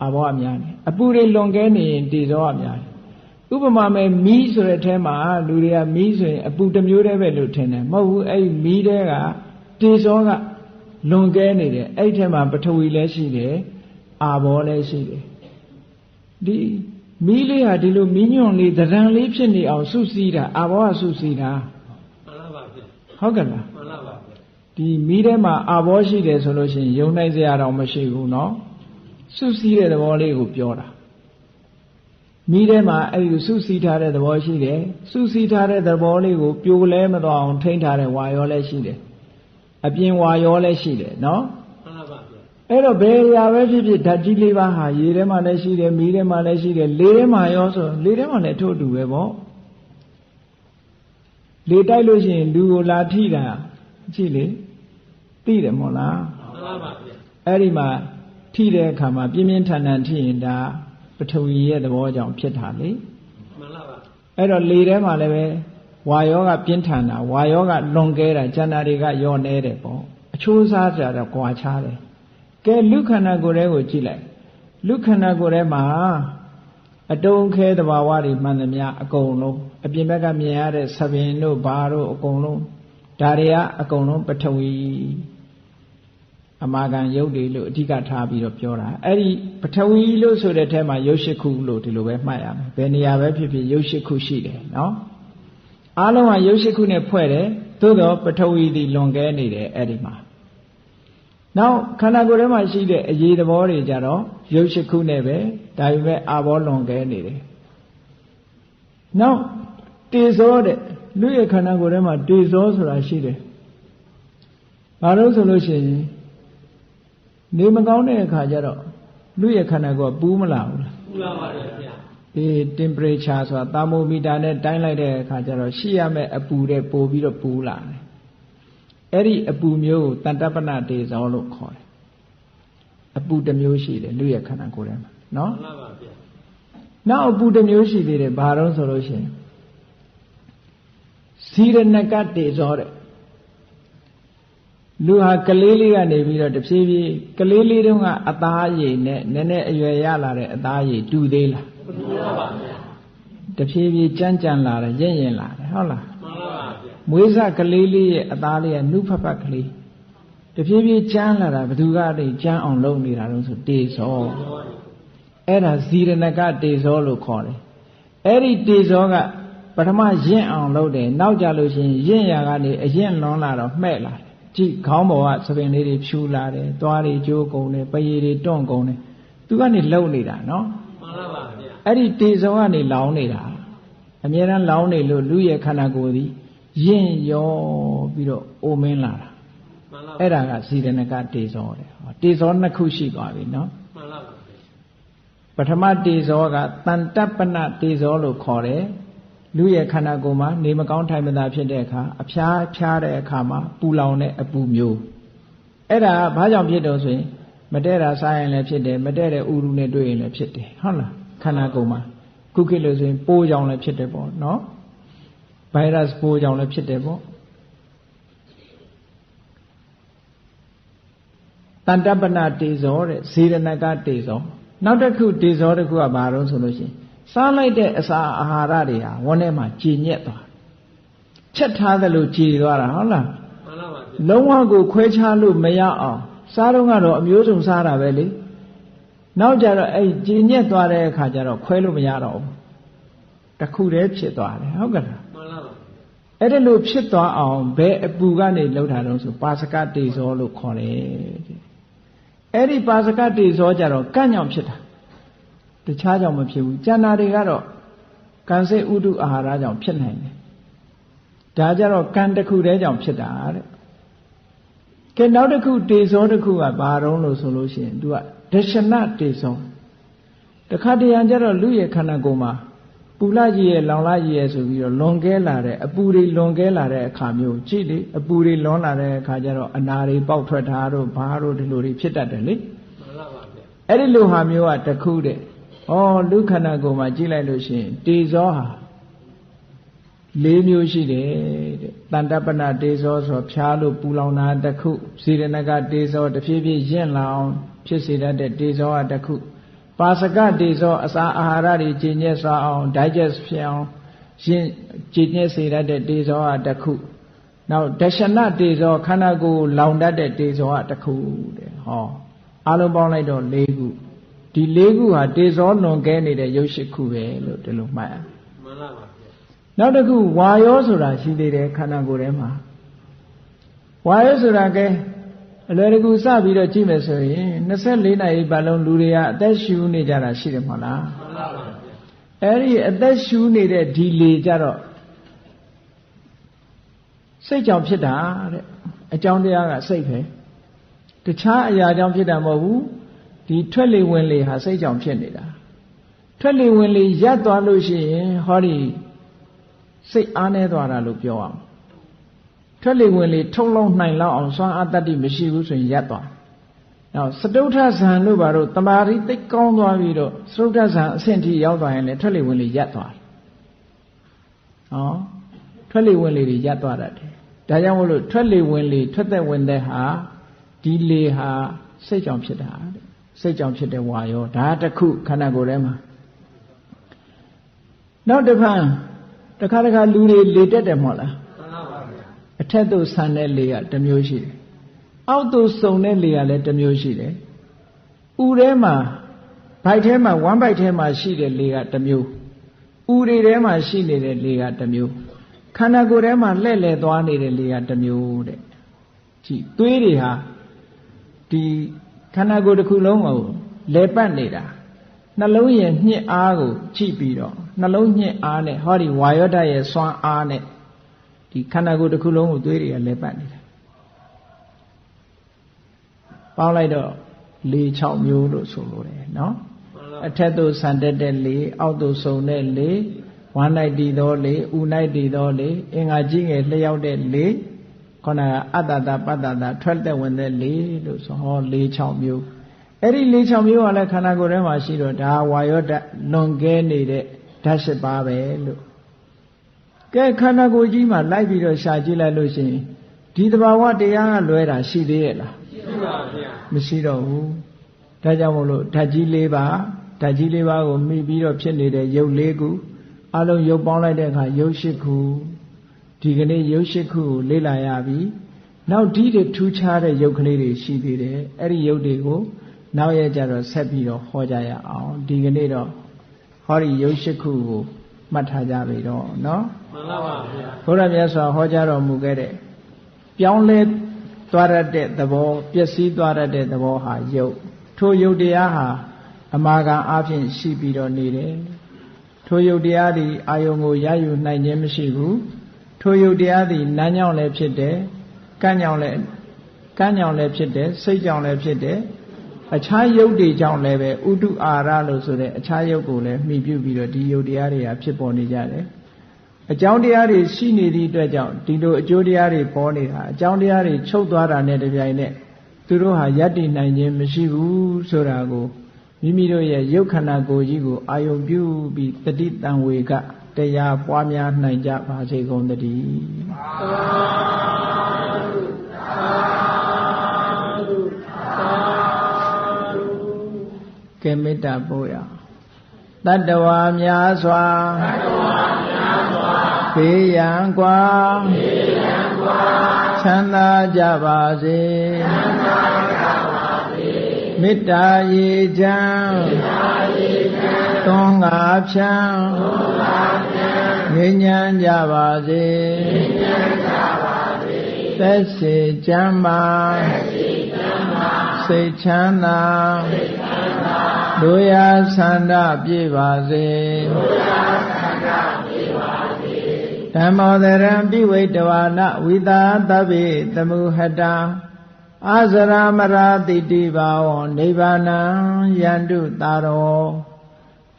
အာဘောကများနေအပူတွေလွန်ကဲနေရင်တေဇောကများတယ်ဥပမာမဲ့မီးဆိုတဲ့အထဲမှာလူတွေကမီးဆိုရင်အပူတစ်မျိုးတည်းပဲလို့ထင်တယ်မဟုတ်ဘူးအဲ့မီးတဲကတေဇောကလွန်ကဲနေတယ်အဲ့ထဲမှာပထဝီလည်းရှိတယ်အာဘောလည်းရှိတယ်ဒီမီးလေးဟာဒီလိုမီးညွန့်လေးသဏ္ဍာန်လေးဖြစ်နေအောင်စုစည်းတာအာဘောကစုစည်းတာမှန်ပါပါဗျဟုတ်ကဲ့လားမှန်ပါပါဗျဒီမီးထဲမှာအာဘောရှိတယ်ဆိုလို့ရှိရင်ယုံနိုင်စရာတော့မရှိဘူးเนาะစုစည်းတဲ့သဘောလေးကိုပြောတာမီးထဲမှာအဲ့ဒီစုစည်းထားတဲ့သဘောရှိတယ်စုစည်းထားတဲ့သဘောလေးကိုပြိုလဲမသွားအောင်ထိန်းထားတဲ့ဝါရောလည်းရှိတယ်အပြင်ဝါရောလည်းရှိတယ်နော်မှန်ပါပါအဲ့တော့ဘယ်ရာပဲဖြစ်ဖြစ်ဓာတ်ကြီးလေးပါးဟာရေထဲမှာလည်းရှိတယ်မီးထဲမှာလည်းရှိတယ်လေထဲမှာရောဆိုလေထဲမှာလည်းထို့တူပဲပေါ့လေတိုက်လို့ရှိရင်လူကိုလာထိတာကြည့်လေသိတယ်မို့လားမှန်ပါပါအဲ့ဒီမှာထိတဲ့အခါမှာပြင်းပြင်းထန်ထန်ထိရင်ဒါပထဝီရဲ့သဘောကြောင့်ဖြစ်တာလေမှန်ပါပါအဲ့တော့လေထဲမှာလည်းပဲဝါယောကပြင်းထန်တာဝါယောကလွန်ကဲတာကျန်တာတွေကယောနေတယ်ပေါ့အချိုးစားကြတော့ကွာခြားတယ်ကဲလူခန္ဓာကိုယ်ထဲကိုကြည့်လိုက်လူခန္ဓာကိုယ်ထဲမှာအတုံးခဲသဘာဝတွေမှန်သမျှအကုန်လုံးအပြင်ဘက်ကမြင်ရတဲ့သပင်တို့ဘာတို့အကုန်လုံးဒါတွေကအကုန်လုံးပထဝီအမာခံယုတ်တွေလို့အဓိကထားပြီးတော့ပြောတာအဲ့ဒီပထဝီလို့ဆိုတဲ့ထဲမှာယုတ်၈ခုလို့ဒီလိုပဲမှတ်ရမယ်ဘယ်နေရာပဲဖြစ်ဖြစ်ယုတ်၈ခုရှိတယ်နော်အားလုံးကယုတ်၈ခုနဲ့ဖွဲ့တယ်သို့တော့ပထဝီသည်လွန်ကဲနေတယ်အဲ့ဒီမှာနောက်ခန္ဓာကိုယ်ထဲမှာရှိတဲ့အရေးသဘောတွေကြတော့ယုတ်၈ခုနဲ့ပဲဒါပေမဲ့အာဘောလွန်ကဲနေတယ်နောက်တေဇောတဲ့လူရဲ့ခန္ဓာကိုယ်ထဲမှာတေဇောဆိုတာရှိတယ်ဘာလို့ဆိုလို့ရှိရင်နေမကောင်းတဲ့အခါကျတော့လူရဲ့ခန္ဓာကိုယ်ပူးမလာဘူးလားပူလာပါတယ်ဗျာဒီ temperature ဆိုတာသာမိုမီတာနဲ့တိုင်းလိုက်တဲ့အခါကျတော့ရှိရမယ့်အပူတဲ့ပို့ပြီးတော့ပူလာတယ်အဲ့ဒီအပူမျိုးကိုတန်တပ္ပနတေဇောလို့ခေါ်တယ်အပူတစ်မျိုးရှိတယ်လူရဲ့ခန္ဓာကိုယ်ထဲမှာနော်မှန်ပါဗျာနောက်အပူတစ်မျိုးရှိသေးတယ်ဘာလို့ဆိုလို့ရှိရင်ဇီရဏကတေဇောတဲ့လူဟာကလေးလေးကနေပြီးတော့တဖြည်းဖြည်းကလေးလေးတုန်းကအသားရည်နဲ့နည်းနည်းအရွယ်ရလာတဲ့အသားရည်တူသေးလားမတူပါဘူးဗျာတဖြည်းဖြည်းကြမ်းကြမ်းလာတယ်ရင့်ရင်လာတယ်ဟုတ်လားမှန်ပါပါဗျာမွေးစားကလေးလေးရဲ့အသားလေးကနုဖတ်ဖတ်ကလေးတဖြည်းဖြည်းကြမ်းလာတာဘသူကတည်းကြမ်းအောင်လုပ်နေတာလို့ဆိုတေဇောအဲ့ဒါဇီရဏကတေဇောလို့ခေါ်တယ်အဲ့ဒီတေဇောကပထမရင့်အောင်လုပ်တယ်နောက်ကြလို့ရှိရင်ရင့်ရာကနေအရင်လွန်လာတော့မှဲ့လာတယ်ကြည့်ခေါင်းပေါ်ကသပင်လေးတွေဖြူလာတယ်သွားတွေကျိုးကုန်တယ်ပရည်တွေတွန့်ကုန်တယ်သူကနေလှုပ်နေတာနော်မှန်ပါပါဗျာအဲ့ဒီတေဇောကနေလောင်းနေတာအမြဲတမ်းလောင်းနေလို့လူရဲ့ခန္ဓာကိုယ်သည်ရင့်ရောပြီးတော့အိုမင်းလာတာမှန်ပါအဲ့ဒါကဇီရဏကတေဇောတဲ့တေဇောနှစ်ခုရှိသွားပြီနော်မှန်ပါပါပထမတေဇောကတန်တပ္ပနတေဇောလို့ခေါ်တယ်လူရဲ့ခန္ဓာကိုယ်မှာနေမကောင်းထိုင်မသာဖြစ်တဲ့အခါအဖျားဖြားတဲ့အခါမှာပူလောင်တဲ့အပူမျိုးအဲ့ဒါဘာကြောင့်ဖြစ်တော့ဆိုရင်မတည့်တာစားရင်လည်းဖြစ်တယ်မတည့်တဲ့ဥရုနဲ့တွေ့ရင်လည်းဖြစ်တယ်ဟုတ်လားခန္ဓာကိုယ်မှာခုခေတ်လို့ဆိုရင်ပိုးကြောင့်လည်းဖြစ်တယ်ပေါ့နော်ဗိုင်းရပ်စ်ပိုးကြောင့်လည်းဖြစ်တယ်ပေါ့တ တန်တပနာတေဇောတဲ့ဇေရဏကတေဇောနောက်တစ်ခုတေဇောတစ်ခုကဘာလို့ဆိုလို့ရှိရင်စားလိုက်တဲ့အစာအာဟာရတွေဟာဝန်းထဲမှာကြည်ညက်သွားချက်ထားသလိုကြည်သွားတာဟုတ်လားမှန်ပါပါလုံးဝကိုခွဲခြားလို့မရအောင်စားတော့ကတော့အမျိုးစုံစားတာပဲလေနောက်ကြတော့အဲ့ကြည်ညက်သွားတဲ့အခါကျတော့ခွဲလို့မရတော့ဘူးတစ်ခုတည်းဖြစ်သွားတယ်ဟုတ်ကဲ့လားမှန်ပါပါအဲ့ဒီလိုဖြစ်သွားအောင်ဘယ်အပူကနေလှုပ်တာတော့ဆိုပါစကတေဇောလို့ခေါ်တယ်အဲ့ဒီပါစကတေဇောကြတော့ကန့်ညောင်ဖြစ်တာတခြားကြောင့်မဖြစ်ဘူးကျန်တာတွေကတော့ကံစိတ်ဥဒုအာဟာရကြောင့်ဖြစ်နိုင်တယ်ဒါကြတော့ကံတစ်ခုတည်းကြောင့်ဖြစ်တာတဲ့ကဲနောက်တစ်ခုတေဇောတစ်ခုကဘာတုံးလို့ဆိုလို့ရှိရင်သူကဒရှနတေဇောတခါတရံကြတော့လူရဲ့ခန္ဓာကိုယ်မှာပူလာကြီးရဲ့လောင်လာကြီးရဲ့ဆိုပြီးတော့လွန်ကဲလာတဲ့အပူတွေလွန်ကဲလာတဲ့အခါမျိုးကြည့်လေအပူတွေလွန်လာတဲ့အခါကျတော့အနာတွေပေါက်ထွက်တာတို့ဘာတို့ဒီလိုတွေဖြစ်တတ်တယ်လေမှန်ပါပါဗျအဲ့ဒီလိုဟာမျိုးကတခုတဲ့ဩလူခန္ဓာကိုယ်မှာကြည့်လိုက်လို့ရှိရင်တေဇောဟာ၄မျိုးရှိတယ်တဲ့တန်တပနာတေဇောဆိုဖြားလို့ပူလောင်တာတခုဇေရဏကတေဇောတဖြည်းဖြည်းရင့်လာအောင်ဖြစ်စေတတ်တဲ့တေဇောကတခုပါစကတေဇောအစာအာဟာရတွေကျဉ်ညက်စွာအောင် digest ဖြစ်အောင်ရှင်းကျဉ်ညက်စေတတ်တဲ့တေဇောကတခုနောက်ဒရှနတေဇောခန္ဓာကိုယ်လောင်တတ်တဲ့တေဇောကတခုတဲ့ဟောအလုံးပေါင်းလိုက်တော့၄ခုဒီ၄ခုဟာတေဇောလွန်ကဲနေတဲ့ရုပ်ရှိခုပဲလို့ဒီလိုမှတ်ရမှန်ပါပါနောက်တစ်ခုဝါယောဆိုတာရှိသေးတယ်ခန္ဓာကိုယ်ထဲမှာဝါယောဆိုတာကဲအလွယ်တကူစပြီးတော့ကြည့်မယ်ဆိုရင်24နာရီပတ်လုံးလူတွေကအသက်ရှူနေကြတာရှိတယ်မဟုတ်လားမှန်ပါပါအဲ့ဒီအသက်ရှူနေတဲ့ဒီလေကြတော့စိတ်ကြောင့်ဖြစ်တာတဲ့အကြောင်းတရားကစိတ်ပဲတခြားအရာကြောင့်ဖြစ်တာမဟုတ်ဘူးဒီထွက်လေဝင်လေဟာစိတ်ကြောင့်ဖြစ်နေတာထွက်လေဝင်လေရပ်သွားလို့ရှိရင်ဟောဒီစိတ်အားနေသွားတာလို့ပြောအောင်ထွက်လေဝင်လေထုတ်လုံးနိုင်လောက်အောင်စွမ်းအားတတ္တိမရှိဘူးဆိုရင်ရပ်သွားနောက်စတုထဇံတို့ဘာလို့တမာရီသိကောင်းသွားပြီးတော့စတုထဇံအဆင့်ထိရောက်သွားရင်လည်းထွက်လေဝင်လေရပ်သွားဟောထွက်လေဝင်လေတွေရပ်သွားတတ်တယ်ဒါကြောင့်မို့လို့ထွက်လေဝင်လေထွက်သက်ဝင်သက်ဟာဒီလေဟာစိတ်ကြောင့်ဖြစ်တာတဲ့စိတ်ကြောင့်ဖြစ်တဲ့ဝါယောဒါတစ်ခုခန္ဓာကိုယ်ထဲမှာနောက်တစ်ဖန်တခါတခါလူတွေလေတက်တယ်မဟုတ်လားမှန်ပါပါဗျာအထက်သို့ဆန်တဲ့လေကတစ်မျိုးရှိတယ်အောက်သို့စုံတဲ့လေကလည်းတစ်မျိုးရှိတယ်ဥထဲမှာဘိုက်ထဲမှာဝမ်းဘိုက်ထဲမှာရှိတဲ့လေကတစ်မျိုးဥတွေထဲမှာရှိနေတဲ့လေကတစ်မျိုးခန္ဓာကိုယ်ထဲမှာလှဲ့လှဲ့သွားနေတဲ့လေကတစ်မျိုးတဲ့ကြည့်သွေးတွေဟာဒီခန္ဓာကိုယ်တစ်ခုလုံးကိုလဲပတ်နေတာနှလုံးရဲ့ညှစ်အားကိုကြည့်ပြီးတော့နှလုံးညှစ်အားနဲ့ဟောဒီဝါယောဓာတ်ရဲ့စွမ်းအားနဲ့ဒီခန္ဓာကိုယ်တစ်ခုလုံးကိုသွေးတွေကလဲပတ်နေတာပေါင်းလိုက်တော့လေ6မျိုးလို့ဆိုလိုတယ်နော်အထက်သို့ဆန်တက်တဲ့လေအောက်သို့စုံတဲ့လေဝမ်း၌တည်သောလေဥ၌တည်သောလေအင်္ဂါကြီးငယ်လျှောက်တဲ့လေခေါဏကအတ္တတပတ္တတထွက်တဲ့ဝင်တဲ့လေလို့ဆိုဟောလေ6မျိုးအဲ့ဒီလေ6မျိုးကလည်းခန္ဓာကိုယ်ထဲမှာရှိတော့ဒါဝါယောဓာတ်လွန်ကဲနေတဲ့ဓာတ်7ပါးပဲလို့ကဲခန္ဓာကိုယ်ကြီးမှာလိုက်ပြီးတော့ရှာကြည့်လိုက်လို့ရှိရင်ဒီသဘာဝတရားကလွဲတာရှိသေးရဲ့လားရှိပါဗျာမရှိတော့ဘူးဒါကြောင့်မို့လို့ဓာတ်ကြီး၄ပါးဓာတ်ကြီး၄ပါးကိုမိပြီးတော့ဖြစ်နေတဲ့ရုပ်၄ခုအလုံးရုပ်ပေါင်းလိုက်တဲ့အခါရုပ်၈ခုဒီကနေ့ရုပ်၈ခုကိုလေ့လာရပြီနောက်ဒီတွေထူးခြားတဲ့ရုပ်ကလေးတွေရှိသေးတယ်အဲ့ဒီရုပ်တွေကိုနောက်ရကြတော့ဆက်ပြီးတော့ဟောကြရအောင်ဒီကနေ့တော့ဟောဒီရုပ်၈ခုကိုမှတ်ထားကြပြီတော့နော်မှန်ပါပါဗျာဘုရားမြတ်စွာဟောကြားတော်မူခဲ့တဲ့ပြောင်းလဲသွားရတဲ့သဘောပျက်စီးသွားရတဲ့သဘောဟာရုပ်ထိုရုပ်တရားဟာအမာခံအဖြစ်ရှိပြီးတော့နေတယ်ထိုရုပ်တရားသည်အာယုံကိုရယူနိုင်ခြင်းမရှိဘူးထိုရုပ်တရားသည်နာညောင်းလည်းဖြစ်တယ်ကန့်ညောင်းလည်းဖြစ်တယ်စိတ်ကြောင့်လည်းဖြစ်တယ်အခြားရုပ်တွေကြောင့်လည်းပဲဥဒုအာရလို့ဆိုတဲ့အခြားရုပ်ကိုလည်းမှီပြုပြီးတော့ဒီရုပ်တရားတွေဟာဖြစ်ပေါ်နေကြတယ်အကြောင်းတရားတွေရှိနေသည့်အတွက်ကြောင့်ဒီလိုအကျိုးတရားတွေပေါ်နေတာအကြောင်းတရားတွေချုပ်သွားတာနဲ့တပြိုင်နက်သူတို့ဟာယတ္တိနိုင်ခြင်းမရှိဘူးဆိုတာကိုမိမိတို့ရဲ့ရုပ်ခန္ဓာကိုယ်ကြီးကိုအာယုံပြုပြီးတတိတံဝေကတရားပွားများနိုင်ကြပါစေကုန်သတည်းသာဓုသာဓု ကေမေတ္တာပို့ရတတ္တဝါများစွာဘေးရန်ကွာချမ်းသာကြပါစေမေတ္တာရေချမ်းသွန်ငါဖြန်းငြိမ်းချမ်းကြပါစေသက်ရှိချမ်းသာစိတ်ချမ်းသာတို့ရဆန္ဒပြည့်ပါစေဓမ္မောဒရံပိဝိတဝါနဝိသာသဗ္ဗေသမှုဟတာအာဇရမရာတိတိဘာဝနိဗ္ဗာနံယန္တုတာရော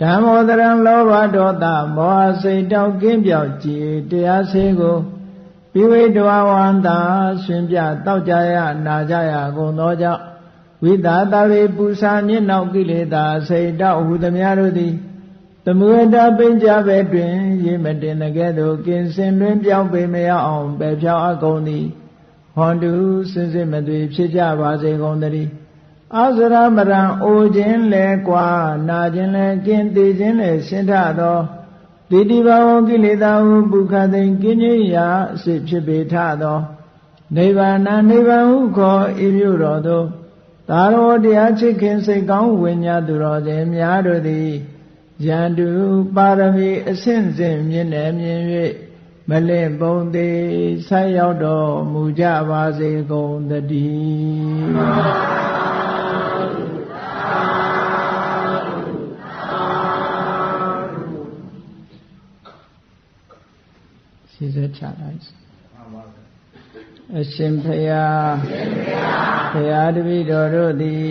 ဓမ္မောဒရံလောဘဒေါသမောဟစိတ်တောက်ကင်းပြောက်ကြည်တရားစေကိုပိဝိတဝါဝန္တာရှင်ပြတောက်ကြရနာကြရကုန်သောကြောင့်ဝိသာသဗ္ဗေပူဇာညစ်နောက်ကိလေသာစိတ်တောက်ဟုသမျှတို့သည်သမုဒ္ဒပိဉ္စပဲတွင်ရေမတင်တဲ့ကဲ့သို့ကင်းစင်တွင်ပြောင်းပေမရအောင်ပယ်ဖြောင်းအကုန်သည်ဟွန်တုစင်စစ်မသွေဖြစ်ကြပါစေကုန်သတည်းအာဇရမရံအိုခြင်းလဲကွာနာခြင်းလဲကင်းသေးခြင်းလဲရှင်းထသောတိတိဘာဝကိလေသာဟုပုခသိင်ကင်းခြင်းရာအစစ်ဖြစ်ပေထသောနိဗ္ဗာန်နိဗ္ဗာန်ဟုခေါ်ဤမြို့တော်သို့သာရောတရားချစ်ခင်စိတ်ကောင်းဝိညာသူတော်စင်များတို့သည်ယန္တုပါရမီအဆင့်ဆင့်မြင့်နေမြင်၍မလင့်ပုံသေးဆက်ရောက်တော်မူကြပါစေကုန်သတည်းရှိစေချလိုက်အရှင်ဘုရားဘုရားတပည့်တော်တို့သည်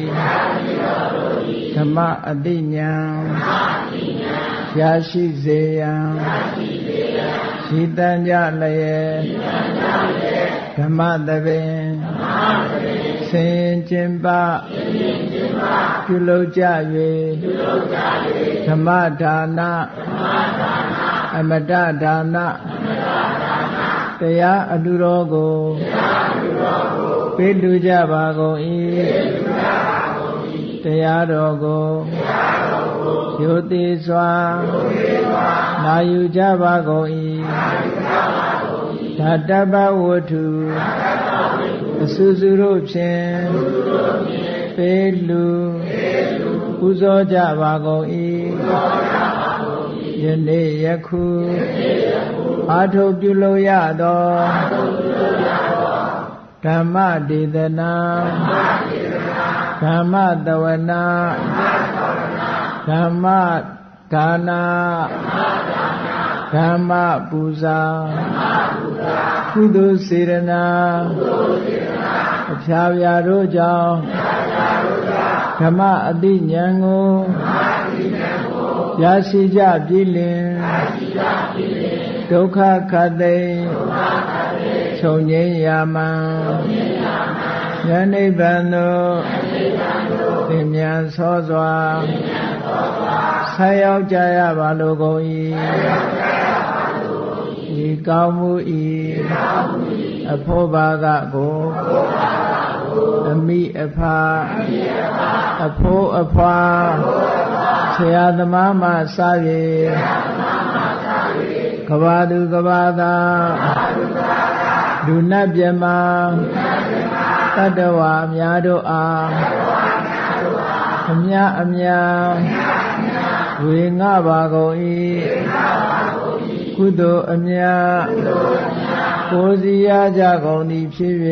ဓမ္မအတိညာရရှိစေရန်ရှိတန်ကြလျက်ဓမ္မသဘင်ဆင်ကျင်ပပြုလုပ်ကြ၍ဓမ္မဒါနအမတဒါနတရားအတူတော်ကိုပေးလူကြပါကုန်၏တရားတော်ကိုရိုသေစွာနာယူကြပါကုန်၏ဓာတပဝတ္ထုအစုစုတို့ဖြင့်ပေးလူပူဇော်ကြပါကုန်၏ယနေ့ယခုအာထုပြုလို့ရသောဓမ္မဒေသနာဓမ္မတဝနာဓမ္မဒါနာဓမ္မပူဇာကုသိုလ်စေရနာအဖျားပြာတို့ကြောင့်ဓမ္မအတိဉာဏ်ကိုရရှိကြပြီလင်ဒုက္ခခတ်သိချုပ်ငြိမ်းရာမှယနိဗ္ဗာန်သို့သင်မြန်သောစွာဆက်ရောက်ကြရပါလိုကုန်၏ဤကောင်းမှု၏အဖို့ဘာကကိုအမိအဖအဖိုးအဖွာဆရာသမားမှစ၍ကဘာသူကဘာသာလူနတ်မြမတတ္တဝါများတို့အားအမြအမြဝေငှပါကုန်၏ကုသိုလ်အမြကိုယ်စီရကြကုန်သည်ဖြစ်၍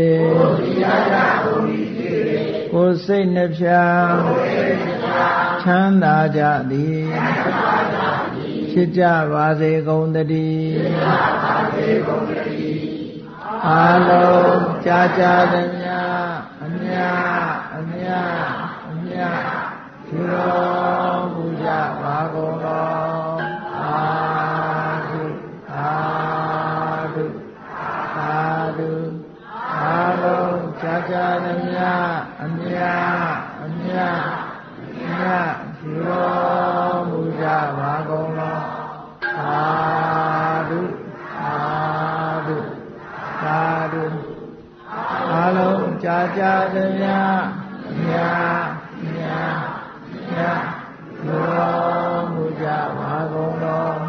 ကိုယ်စိတ်နှဖျားချမ်းသာကြသည်ဖြစ်ကြပါစေကုန်သတည်းအာလုံးကြာကြာသမျှအမြအမြအမြပြုတော်မူကြပါကုန်သောအာသုအာသုအာသုအာလုံးကြာကြာသမျှအမြအမြအမြပြုတော်မူကြပါကုန်သောအာသုအာသုသာဓုအလုံးကြာကြာသမျှမြတ်မြတ်မြတ် တော်မူကြပါကုန်တော်